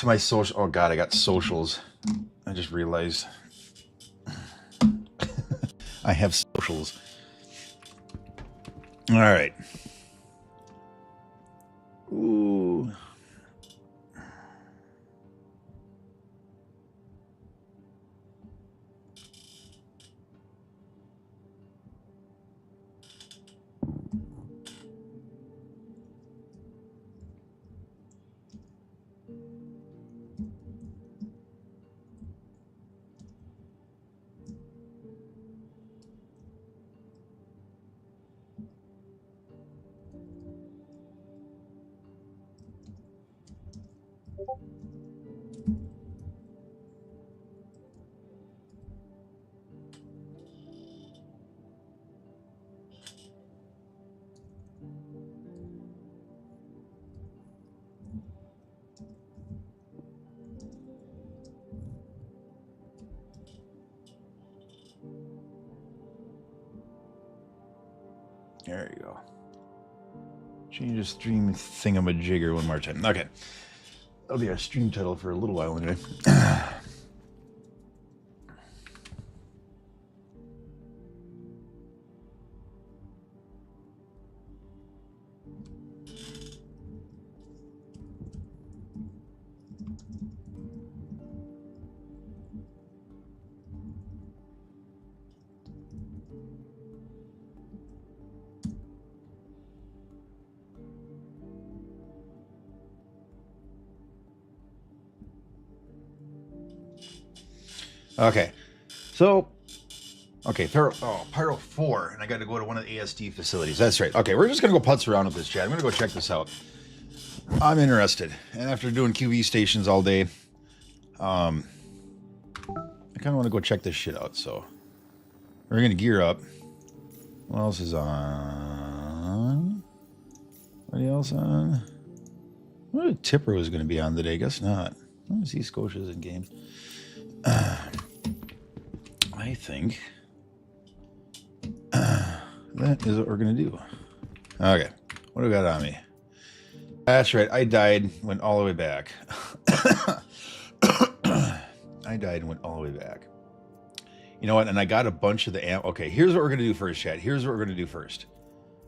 my social. Oh god, I got socials. I just realized I have socials. All right. Ooh. There you go. Change the stream thingamajigger one more time. Okay. That'll be our stream title for a little while anyway. Okay, so, okay, Pyro 4, and I got to go to one of the ASD facilities. That's right. Okay, we're just going to go putz around with this, chat. I'm going to go check this out. I'm interested. And after doing QV stations all day, I kind of want to go check this shit out, so we're going to gear up. What else is on? Anybody else on? What if Tipper was going to be on today? Guess not. I see Scotia's in game. I think that is what we're going to do. Okay. What do we got on me? That's right. I died, went all the way back. I died and went all the way back. You know what? And I got a bunch of the amp. Okay, here's what we're going to do first, chat. Here's what we're going to do first.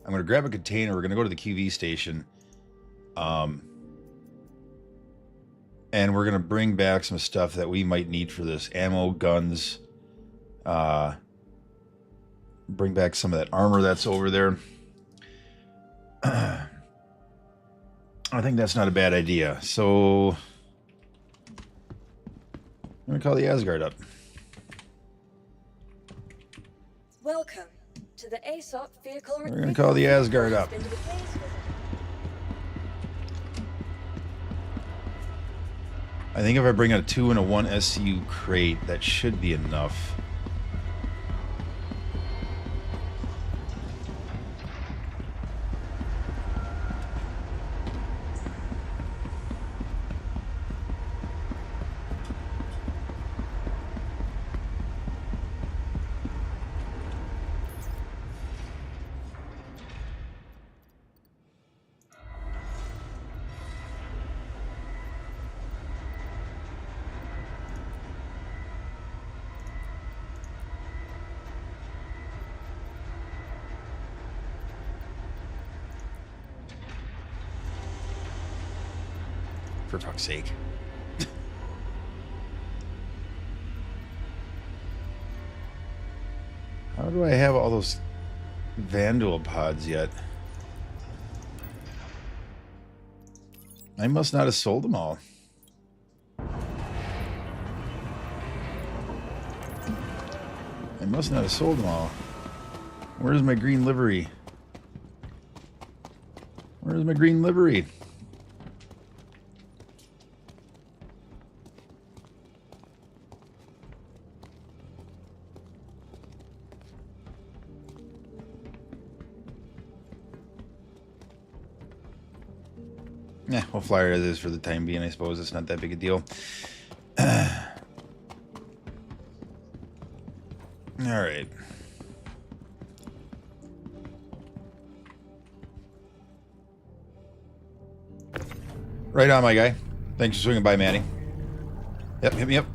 I'm going to grab a container. We're going to go to the QV station. And we're going to bring back some stuff that we might need for this. Ammo, guns. Bring back some of that armor that's over there. I think that's not a bad idea. So I'm going to call the Asgard up. Welcome to the ASOP vehicle. We're going to call the Asgard up. I think if I bring a 2 and a 1 SCU crate, that should be enough. For fuck's sake. How do I have all those Vandal pods yet? I must not have sold them all. I must not have sold them all. Where's my green livery? Where's my green livery? Yeah, we'll fly it as is for the time being, I suppose. It's not that big a deal. Alright. Right on, my guy. Thanks for swinging by, Manny. Yep, hit me up.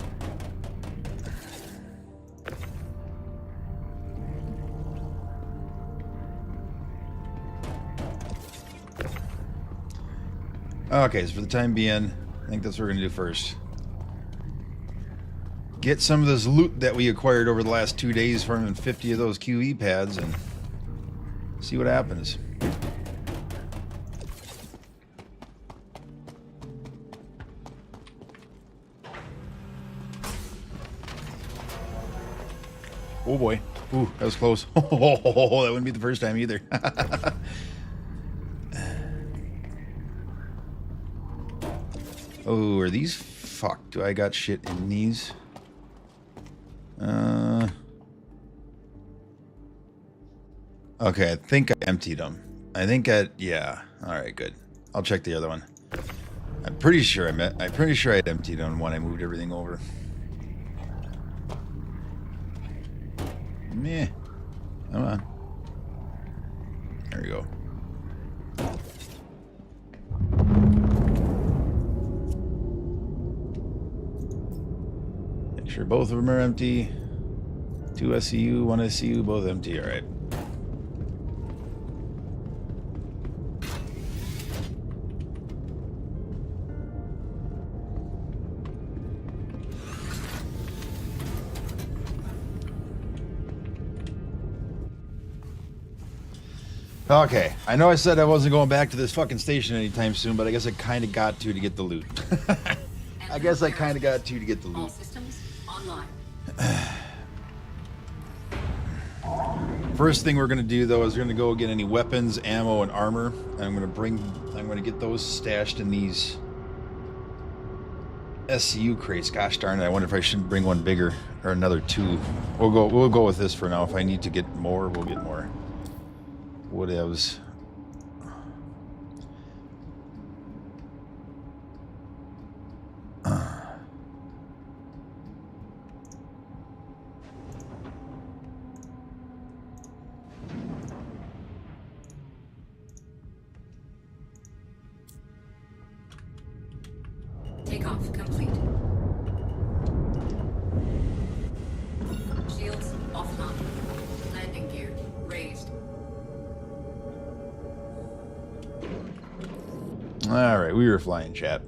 Okay, so for the time being, I think that's what we're going to do first. Get some of this loot that we acquired over the last 2 days, farming 50 of those QE pads, and see what happens. Oh boy. Ooh, that was close. Oh, that wouldn't be the first time either. Oh, are these... Fuck, do I got shit in these? Okay, I think I emptied them. I think yeah. Alright, good. I'll check the other one. I'm pretty sure I emptied them when I moved everything over. Meh. Come on. There we go. Make sure both of them are empty. 2 SCU, 1 SCU, both empty. Alright. Okay, I know I said I wasn't going back to this fucking station anytime soon, but I guess I kind of got to get the loot. I guess I kind of got to get the loot. All systems online. First thing we're gonna do though is we're gonna go get any weapons, ammo, and armor. And I'm gonna get those stashed in these SCU crates. Gosh darn it! I wonder if I shouldn't bring one bigger or another 2. We'll go with this for now. If I need to get more, we'll get more. Whatevs. Takeoff complete. Shields offline. Landing gear raised. All right, we were flying, chat.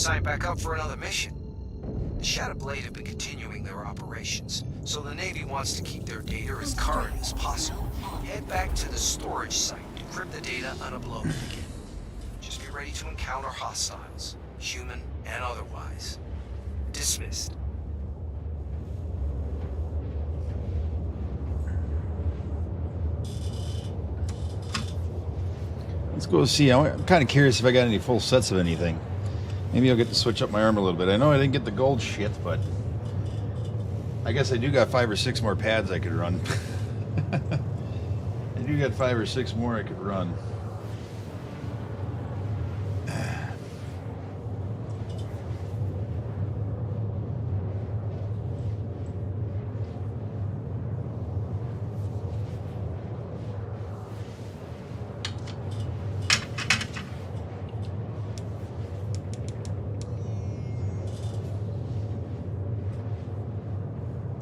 signed back up for another mission. The Shadow Blade have been continuing their operations, so the Navy wants to keep their data as current as possible. Head back to the storage site, decrypt the data, and upload it again. Just be ready to encounter hostiles, human and otherwise. Dismissed. Let's go see. I'm kind of curious if I got any full sets of anything. Maybe I'll get to switch up my armor a little bit. I know I didn't get the gold shit, but I guess I do got 5 or 6 more pads I could run. I do got 5 or 6 more I could run.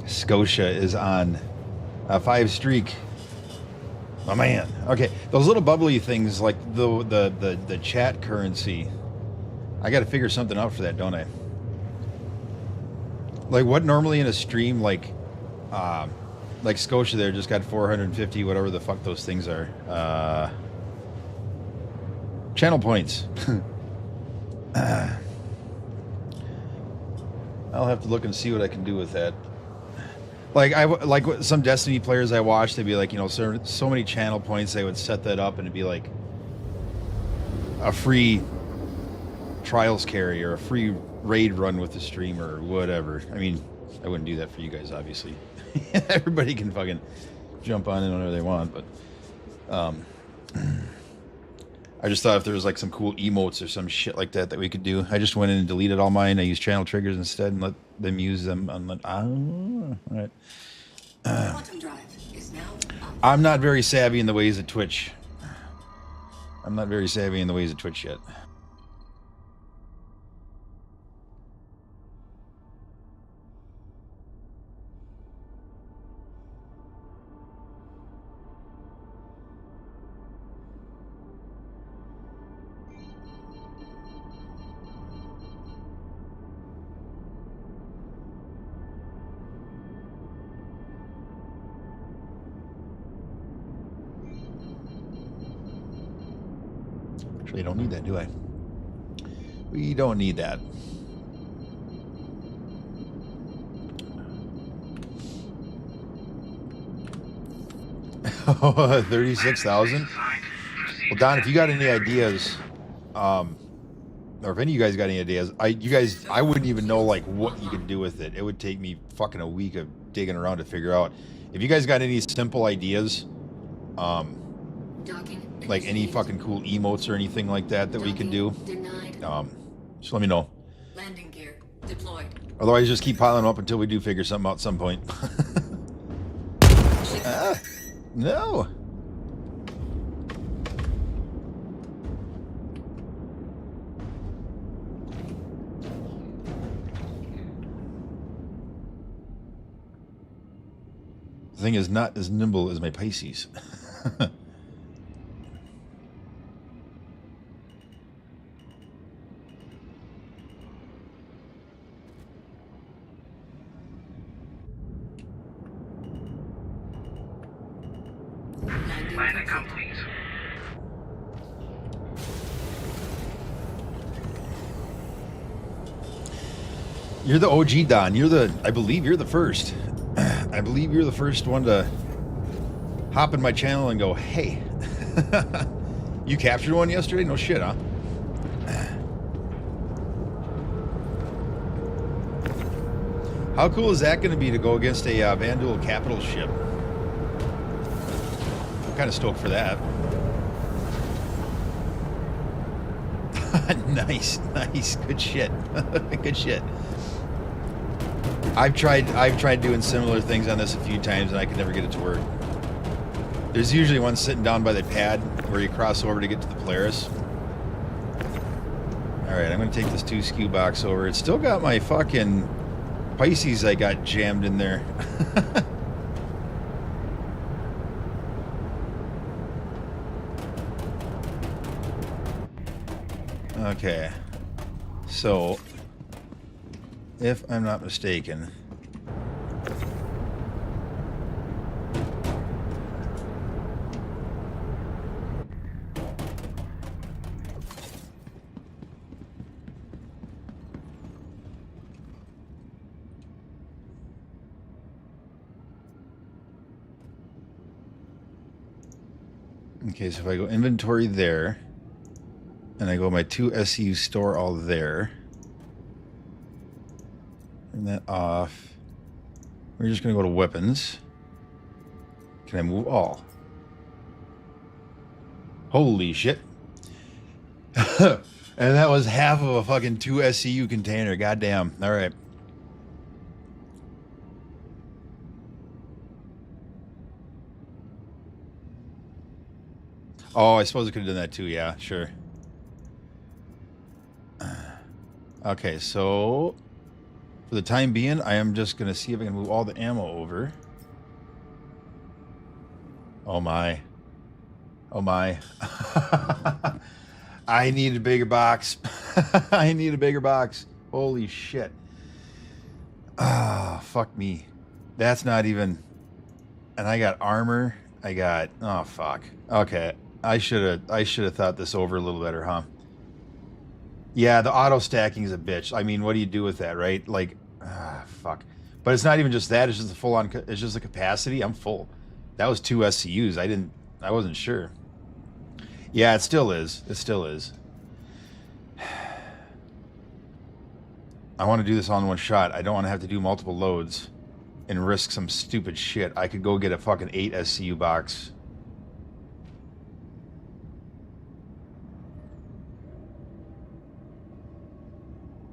Scotia is on a 5 streak. Oh man. Okay, those little bubbly things like the chat currency. I got to figure something out for that, don't I? Like what normally in a stream like Scotia there just got 450 whatever the fuck those things are. Channel points. I'll have to look and see what I can do with that. Like some Destiny players I watched, they'd be like, you know, so many channel points, they would set that up and it'd be like a free trials carry or a free raid run with the streamer or whatever. I mean, I wouldn't do that for you guys, obviously. Everybody can fucking jump on in whenever they want, but I just thought if there was like some cool emotes or some shit like that that we could do. I just went in and deleted all mine. I used channel triggers instead and let them use them on the... all right. I'm not very savvy in the ways of Twitch. I'm not very savvy in the ways of Twitch yet. Actually, don't need that, do I? We don't need that. Oh, 36,000? Well, Don, if you got any ideas, or if any of you guys got any ideas, I wouldn't even know like what you could do with it. It would take me fucking a week of digging around to figure out. If you guys got any simple ideas, like any fucking cool emotes or anything like that we could do, just let me know. Landing gear deployed. Otherwise, just keep piling them up until we do figure something out at some point. No. The thing is not as nimble as my Pisces. Landing complete. You're the OG, Don. I believe you're the first. I believe you're the first one to hop in my channel and go, hey, you captured one yesterday? No shit, huh? How cool is that going to be to go against a Vanduul capital ship? I'm kind of stoked for that. Nice. Good shit. Good shit. I've tried doing similar things on this a few times and I could never get it to work. There's usually one sitting down by the pad where you cross over to get to the Polaris. Alright, I'm going to take this 2 SKU box over. It's still got my fucking Pisces I got jammed in there. Okay. So, if I'm not mistaken, okay, so if I go inventory there, and I go my 2 SCU store all there, turn that off. We're just going to go to weapons. Can I move all? Holy shit. And that was half of a fucking 2 SCU container. Goddamn. All right. Oh, I suppose I could have done that too. Yeah, sure. Okay, so for the time being, I am just going to see if I can move all the ammo over. Oh my. Oh my. I need a bigger box. I need a bigger box. Holy shit. Ah, fuck me. That's not even... And I got armor. I got... Oh, fuck. Okay. I should have thought this over a little better, huh? Yeah, the auto stacking is a bitch. I mean, what do you do with that, right? Like, fuck. But it's not even just that. It's just the full on. It's just the capacity. I'm full. That was 2 SCUs. I wasn't sure. Yeah, it still is. It still is. I want to do this all in one shot. I don't want to have to do multiple loads and risk some stupid shit. I could go get a fucking 8 SCU box.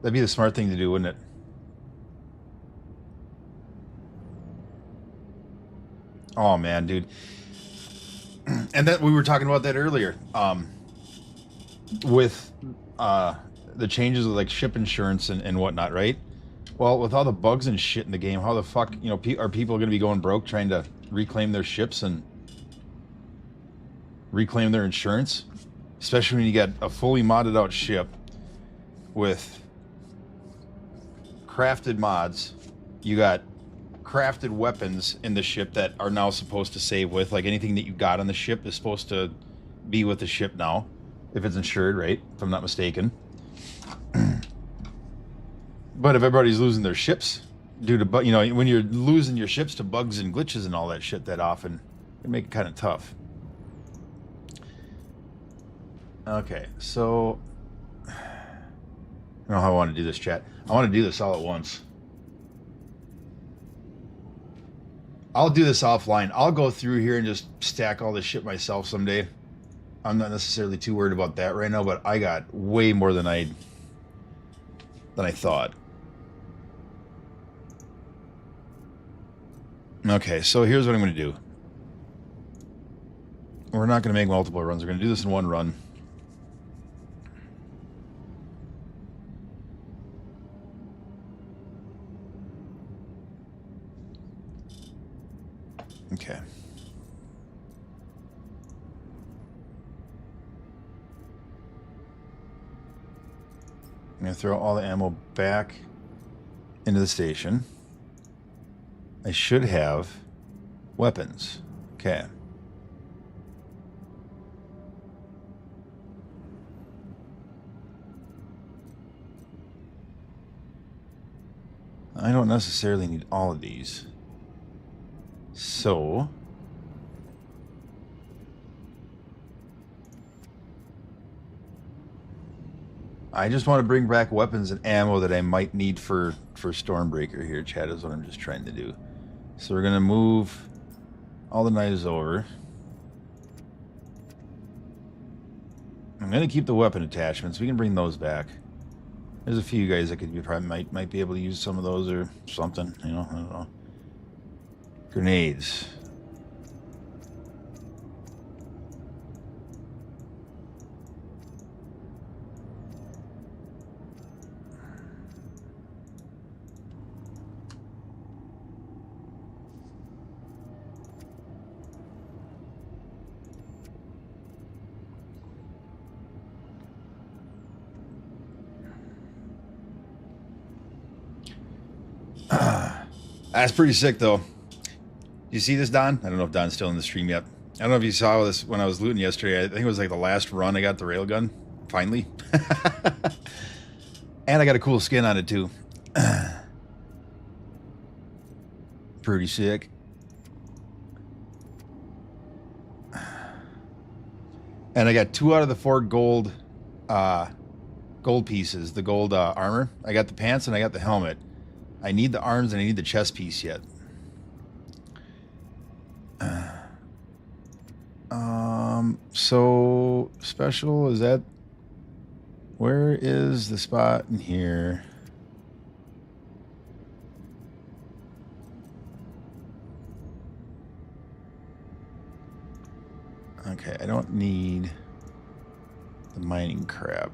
That'd be the smart thing to do, wouldn't it? Oh man, dude. And that we were talking about that earlier. With the changes of like ship insurance and whatnot, right? Well, with all the bugs and shit in the game, how the fuck, you know, are people going to be going broke trying to reclaim their ships and reclaim their insurance? Especially when you get a fully modded out ship with crafted mods. You got crafted weapons in the ship that are now supposed to save with. Like anything that you got on the ship is supposed to be with the ship now. If it's insured, right? If I'm not mistaken. But if everybody's losing their ships due to, you know, when you're losing your ships to bugs and glitches and all that shit that often, it make it kind of tough. Okay, so I don't know how I want to do this, chat. I want to do this all at once. I'll do this offline. I'll go through here and just stack all this shit myself someday. I'm not necessarily too worried about that right now, but I got way more than I thought. Okay, so here's what I'm going to do. We're not going to make multiple runs. We're going to do this in one run. Okay. I'm going to throw all the ammo back into the station. I should have weapons. Okay. I don't necessarily need all of these. So... I just want to bring back weapons and ammo that I might need for Stormbreaker here, chat, is what I'm just trying to do. So we're going to move all the knives over. I'm going to keep the weapon attachments. We can bring those back. There's a few guys that could be probably might be able to use some of those or something, you know, I don't know. Grenades. That's pretty sick, though. You see this, Don? I don't know if Don's still in the stream yet. I don't know if you saw this when I was looting yesterday. I think it was like the last run I got the railgun. Finally. And I got a cool skin on it, too. Pretty sick. And I got 2 out of the 4 gold pieces. The gold armor. I got the pants and I got the helmet. I need the arms and I need the chest piece yet. So special, is that, where is the spot in here? Okay, I don't need the mining crab.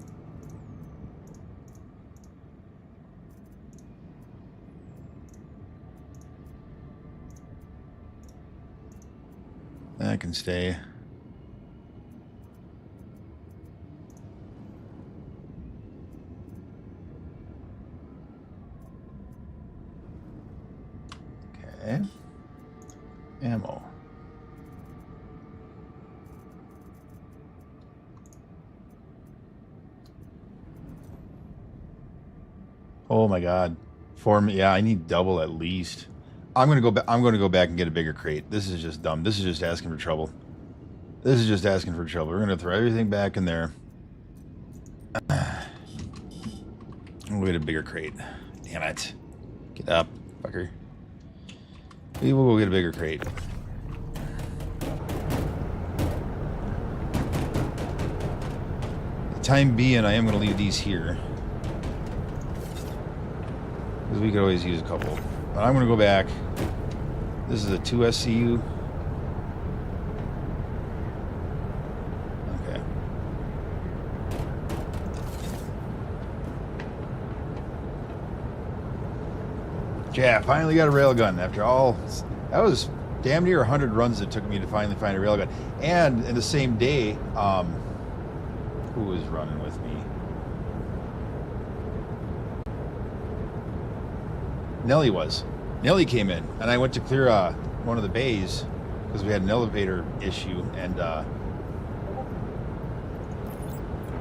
That can stay. Okay. Ammo. Oh my God. Yeah, I need double at least. I'm gonna go back. I'm gonna go back and get a bigger crate. This is just dumb. This is just asking for trouble. This is just asking for trouble. We're gonna throw everything back in there. We'll get a bigger crate. Damn it. Get up, fucker. We will go get a bigger crate. For the time being, I am gonna leave these here. Because we could always use a couple. But I'm going to go back. This is a 2 SCU. Okay. Yeah, finally got a railgun after all. That was damn near 100 runs it took me to finally find a railgun. And in the same day, who was running with me? Nelly was. Nelly came in, and I went to clear one of the bays because we had an elevator issue, and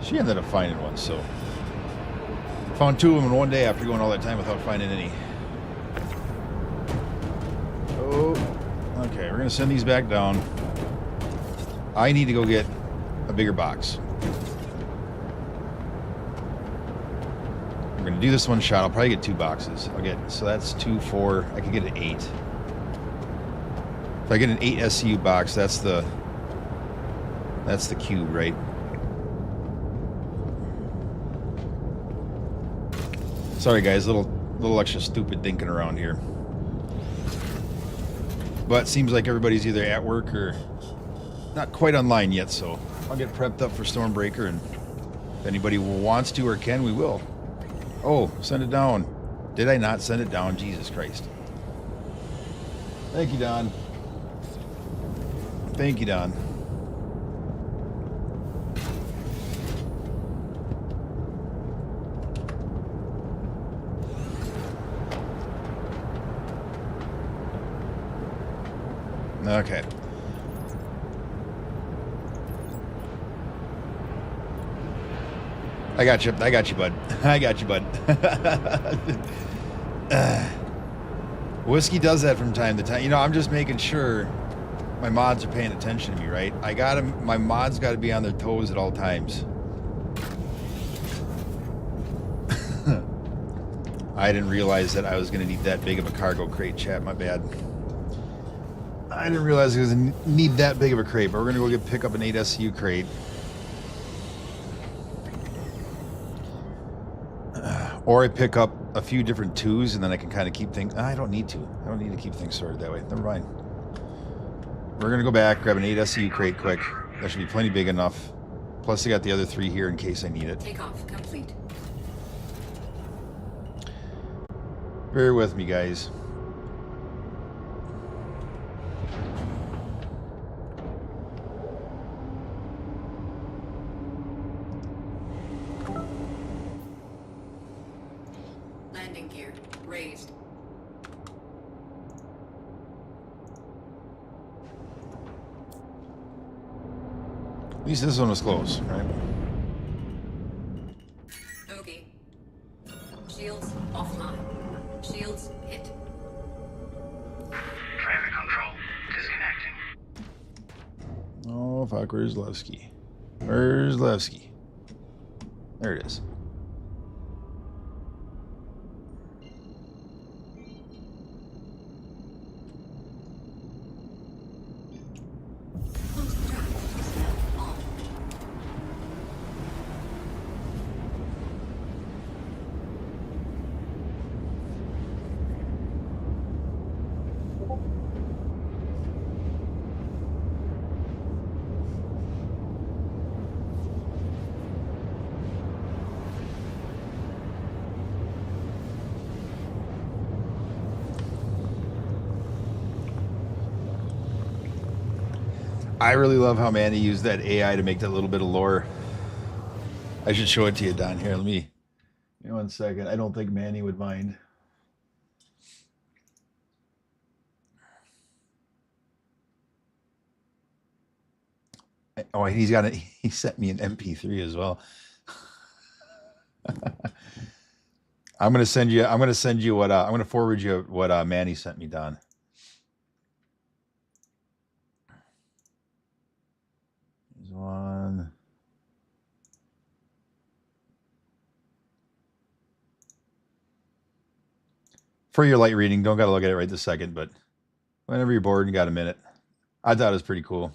she ended up finding one. So found 2 of them in one day after going all that time without finding any. Oh, okay. We're gonna send these back down. I need to go get a bigger box. I'm gonna do this one shot. I'll probably get 2 boxes. So that's 2, 4. I could get an 8. If I get an 8 SCU box, that's the cube, right? Sorry guys, little extra stupid thinking around here. But seems like everybody's either at work or not quite online yet, so I'll get prepped up for Stormbreaker, and if anybody wants to or can, we will. Oh, send it down. Did I not send it down? Jesus Christ. Thank you, Don. Thank you, Don. Okay. I got you, bud. I got you, bud. Whiskey does that from time to time. You know, I'm just making sure my mods are paying attention to me, right? My mods got to be on their toes at all times. I didn't realize that I was going to need that big of a cargo crate, chat. My bad. I didn't realize I was going to need that big of a crate, but we're going to go pick up an 8 SCU crate. Or I pick up a few different 2s, and then I can kind of keep things... I don't need to. I don't need to keep things sorted that way. Never mind. We're going to go back, grab an 8 SCU crate quick. That should be plenty big enough. Plus, I got the other 3 here in case I need it. Takeoff complete. Bear with me, guys. Landing gear raised. At least this one was close, right? Okay. Shields offline. Shields hit. Traffic control disconnecting. Oh, fuck. Where's Levski? Where's Levski? There it is. I really love how Manny used that AI to make that little bit of lore. I should show it to you, Don. Here, let me. Give me 1 second. I don't think Manny would mind. Oh, he's got it. He sent me an MP3 as well. I'm gonna send you what I'm gonna forward you what Manny sent me, Don. Here's one. For your light reading, don't gotta look at it right this second, but whenever you're bored and got a minute. I thought it was pretty cool.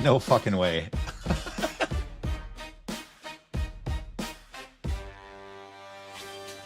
No fucking way.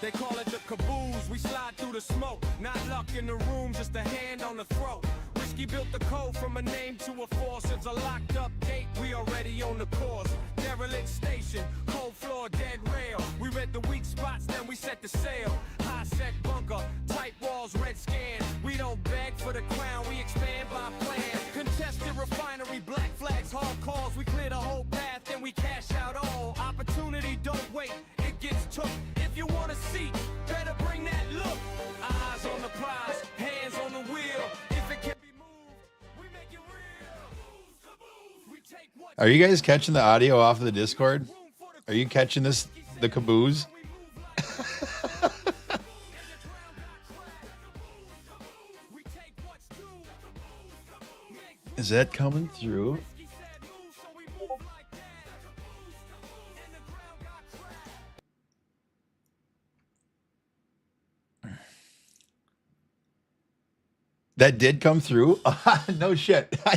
They call it the caboose, we slide through the smoke. Not luck in the room, just a hand on the throat. Whiskey built the code from a name to a force. It's a locked up gate, we already on the course. Derelict station, cold floor, dead rail. We read the weak spots, then we set the sail. High sec bunker, tight walls, red scan. We don't beg for the crown, we expand by plan. Contested refinery, black flags, hard calls. We clear the whole path, then we cash out all. Opportunity, don't wait, it gets took. If you want a seat, better bring that look. Eyes on the prize, hands on the wheel. If it can be moved, we make it real. We take what Are you guys catching the audio off of the Discord? Are you catching this, the caboose? Is that coming through? That did come through? No shit. I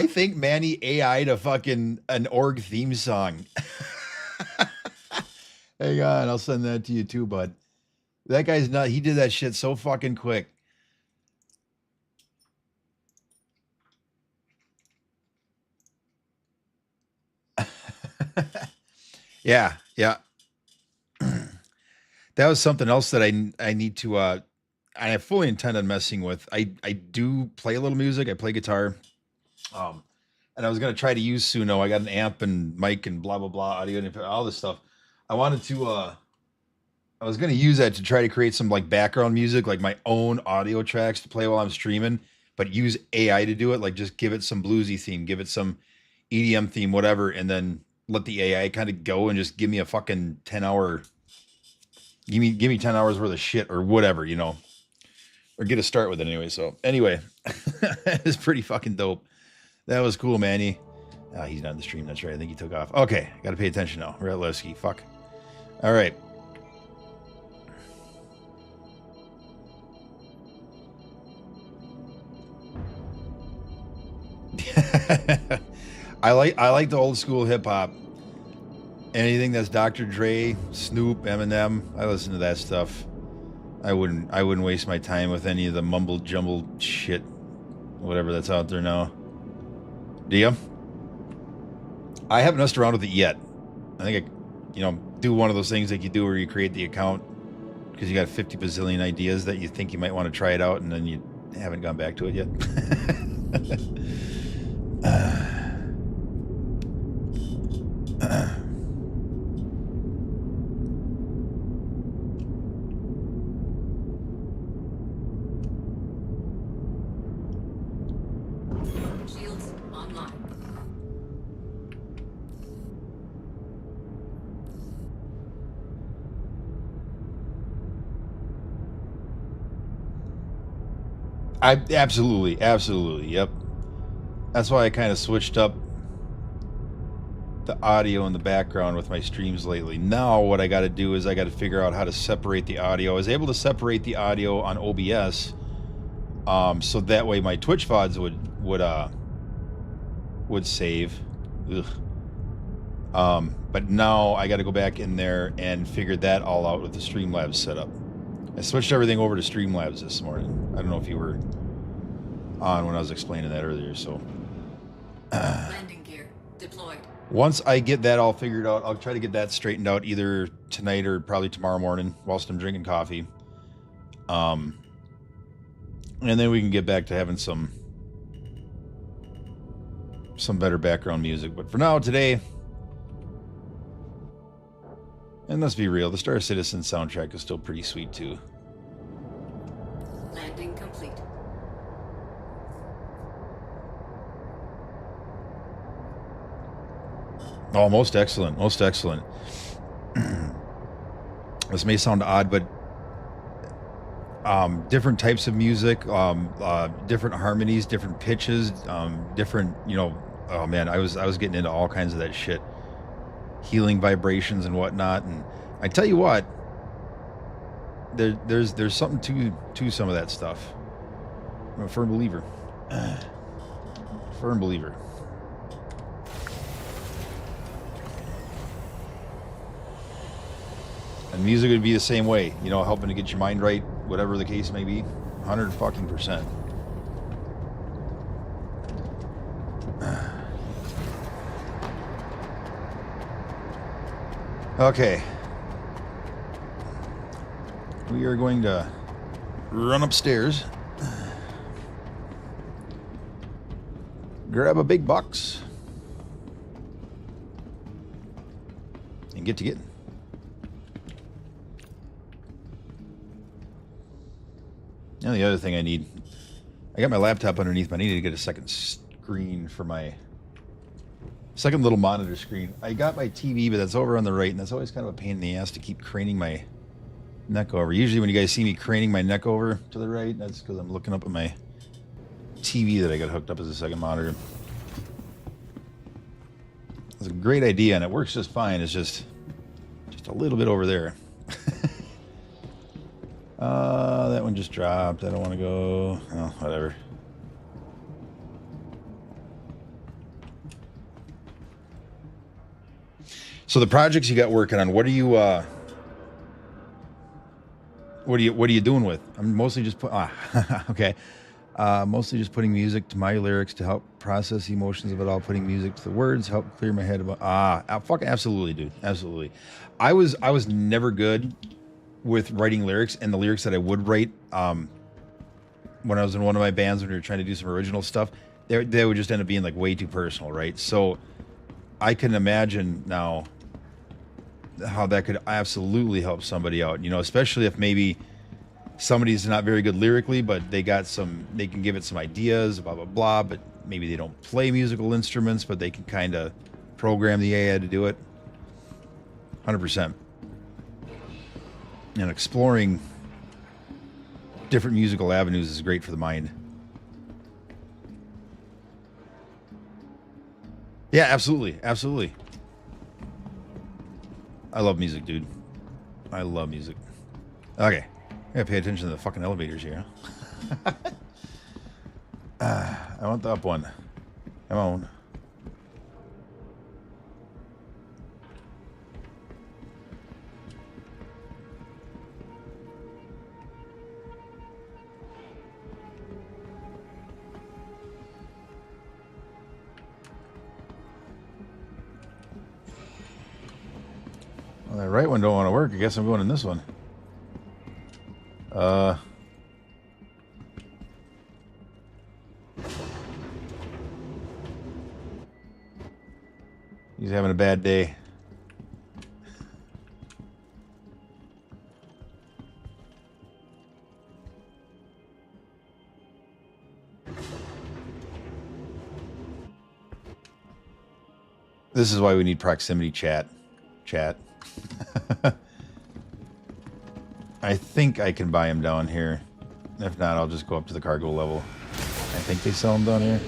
think Manny AI'd a fucking an org theme song. Hang on, I'll send that to you too, bud. That guy's not, he did that shit so fucking quick. Yeah. That was something else that I need to I fully intend on messing with. I do play a little music. I play guitar. And I was gonna try to use Suno. I got an amp and mic and blah blah blah audio and all this stuff. I wanted to I was gonna use that to try to create some like background music, like my own audio tracks to play while I'm streaming, but use AI to do it, like just give it some bluesy theme, give it some EDM theme, whatever, and then let the AI kind of go and just give me a fucking 10-hour, give me 10 hours worth of shit or whatever, you know, or get a start with it anyway. So anyway, it's pretty fucking dope. That was cool, Manny. He's not in the stream. That's right. I think he took off. Okay. Got to pay attention now. We're at Levski. Fuck. All right. I like the old school hip hop. Anything that's Dr. Dre, Snoop, Eminem, I listen to that stuff. I wouldn't waste my time with any of the mumble jumble shit, whatever that's out there now. Do you? I haven't messed around with it yet. I think I, do one of those things that you do where you create the account because you got 50 bazillion ideas that you think you might want to try it out, and then you haven't gone back to it yet. Absolutely, absolutely, yep. That's why I kind of switched up the audio in the background with my streams lately. Now what I got to do is I got to figure out how to separate the audio. I was able to separate the audio on OBS, so that way my Twitch VODs would save. Ugh. But now I got to go back in there and figure that all out with the Streamlabs setup. I switched everything over to Streamlabs this morning. I don't know if you were on when I was explaining that earlier. So Landing gear deployed. once I get that all figured out, I'll try to get that straightened out either tonight or probably tomorrow morning whilst I'm drinking coffee. And then we can get back to having some better background music. But for now, today, and let's be real, the StarCitizen soundtrack is still pretty sweet too. Landing complete. Oh, most excellent, most excellent. This may sound odd, but different types of music, different harmonies, different pitches, different, you know, oh man, I was getting into all kinds of that shit. Healing vibrations and whatnot, and I tell you what, there's something to some of that stuff. I'm a firm believer. Firm believer. And music would be the same way, you know, helping to get your mind right, whatever the case may be. 100%. Okay. We are going to run upstairs, grab a big box, and get to getting. Now the other thing I need, I got my laptop underneath, but I needed to get a second screen for my second little monitor screen. I got my TV, but that's over on the right, and that's always kind of a pain in the ass to keep craning my neck over. Usually when you guys see me craning my neck over to the right, that's because I'm looking up at my TV that I got hooked up as a second monitor. It's a great idea, and it works just fine. It's just a little bit over there. That one just dropped. I don't want to go. Oh, whatever. So the projects you got working on, what are you doing with? I'm mostly just okay. Mostly just putting music to my lyrics to help process the emotions of it all. Putting music to the words help clear my head about fucking absolutely, dude. Absolutely. I was never good with writing lyrics, and the lyrics that I would write when I was in one of my bands when we were trying to do some original stuff, they would just end up being like way too personal, right? So I can imagine now how that could absolutely help somebody out, you know, especially if maybe somebody's not very good lyrically, but they can give it some ideas, blah, blah, blah, but maybe they don't play musical instruments, but they can kind of program the AI to do it. 100%. And exploring different musical avenues is great for the mind. Yeah, absolutely. Absolutely. I love music, dude. I love music. Okay. I gotta pay attention to the fucking elevators here. I want the up one. Come on. Well, that right one don't want to work. I guess I'm going in this one. He's having a bad day. This is why we need proximity chat. I think I can buy him down here. If not, I'll just go up to the cargo level. I think they sell them down here.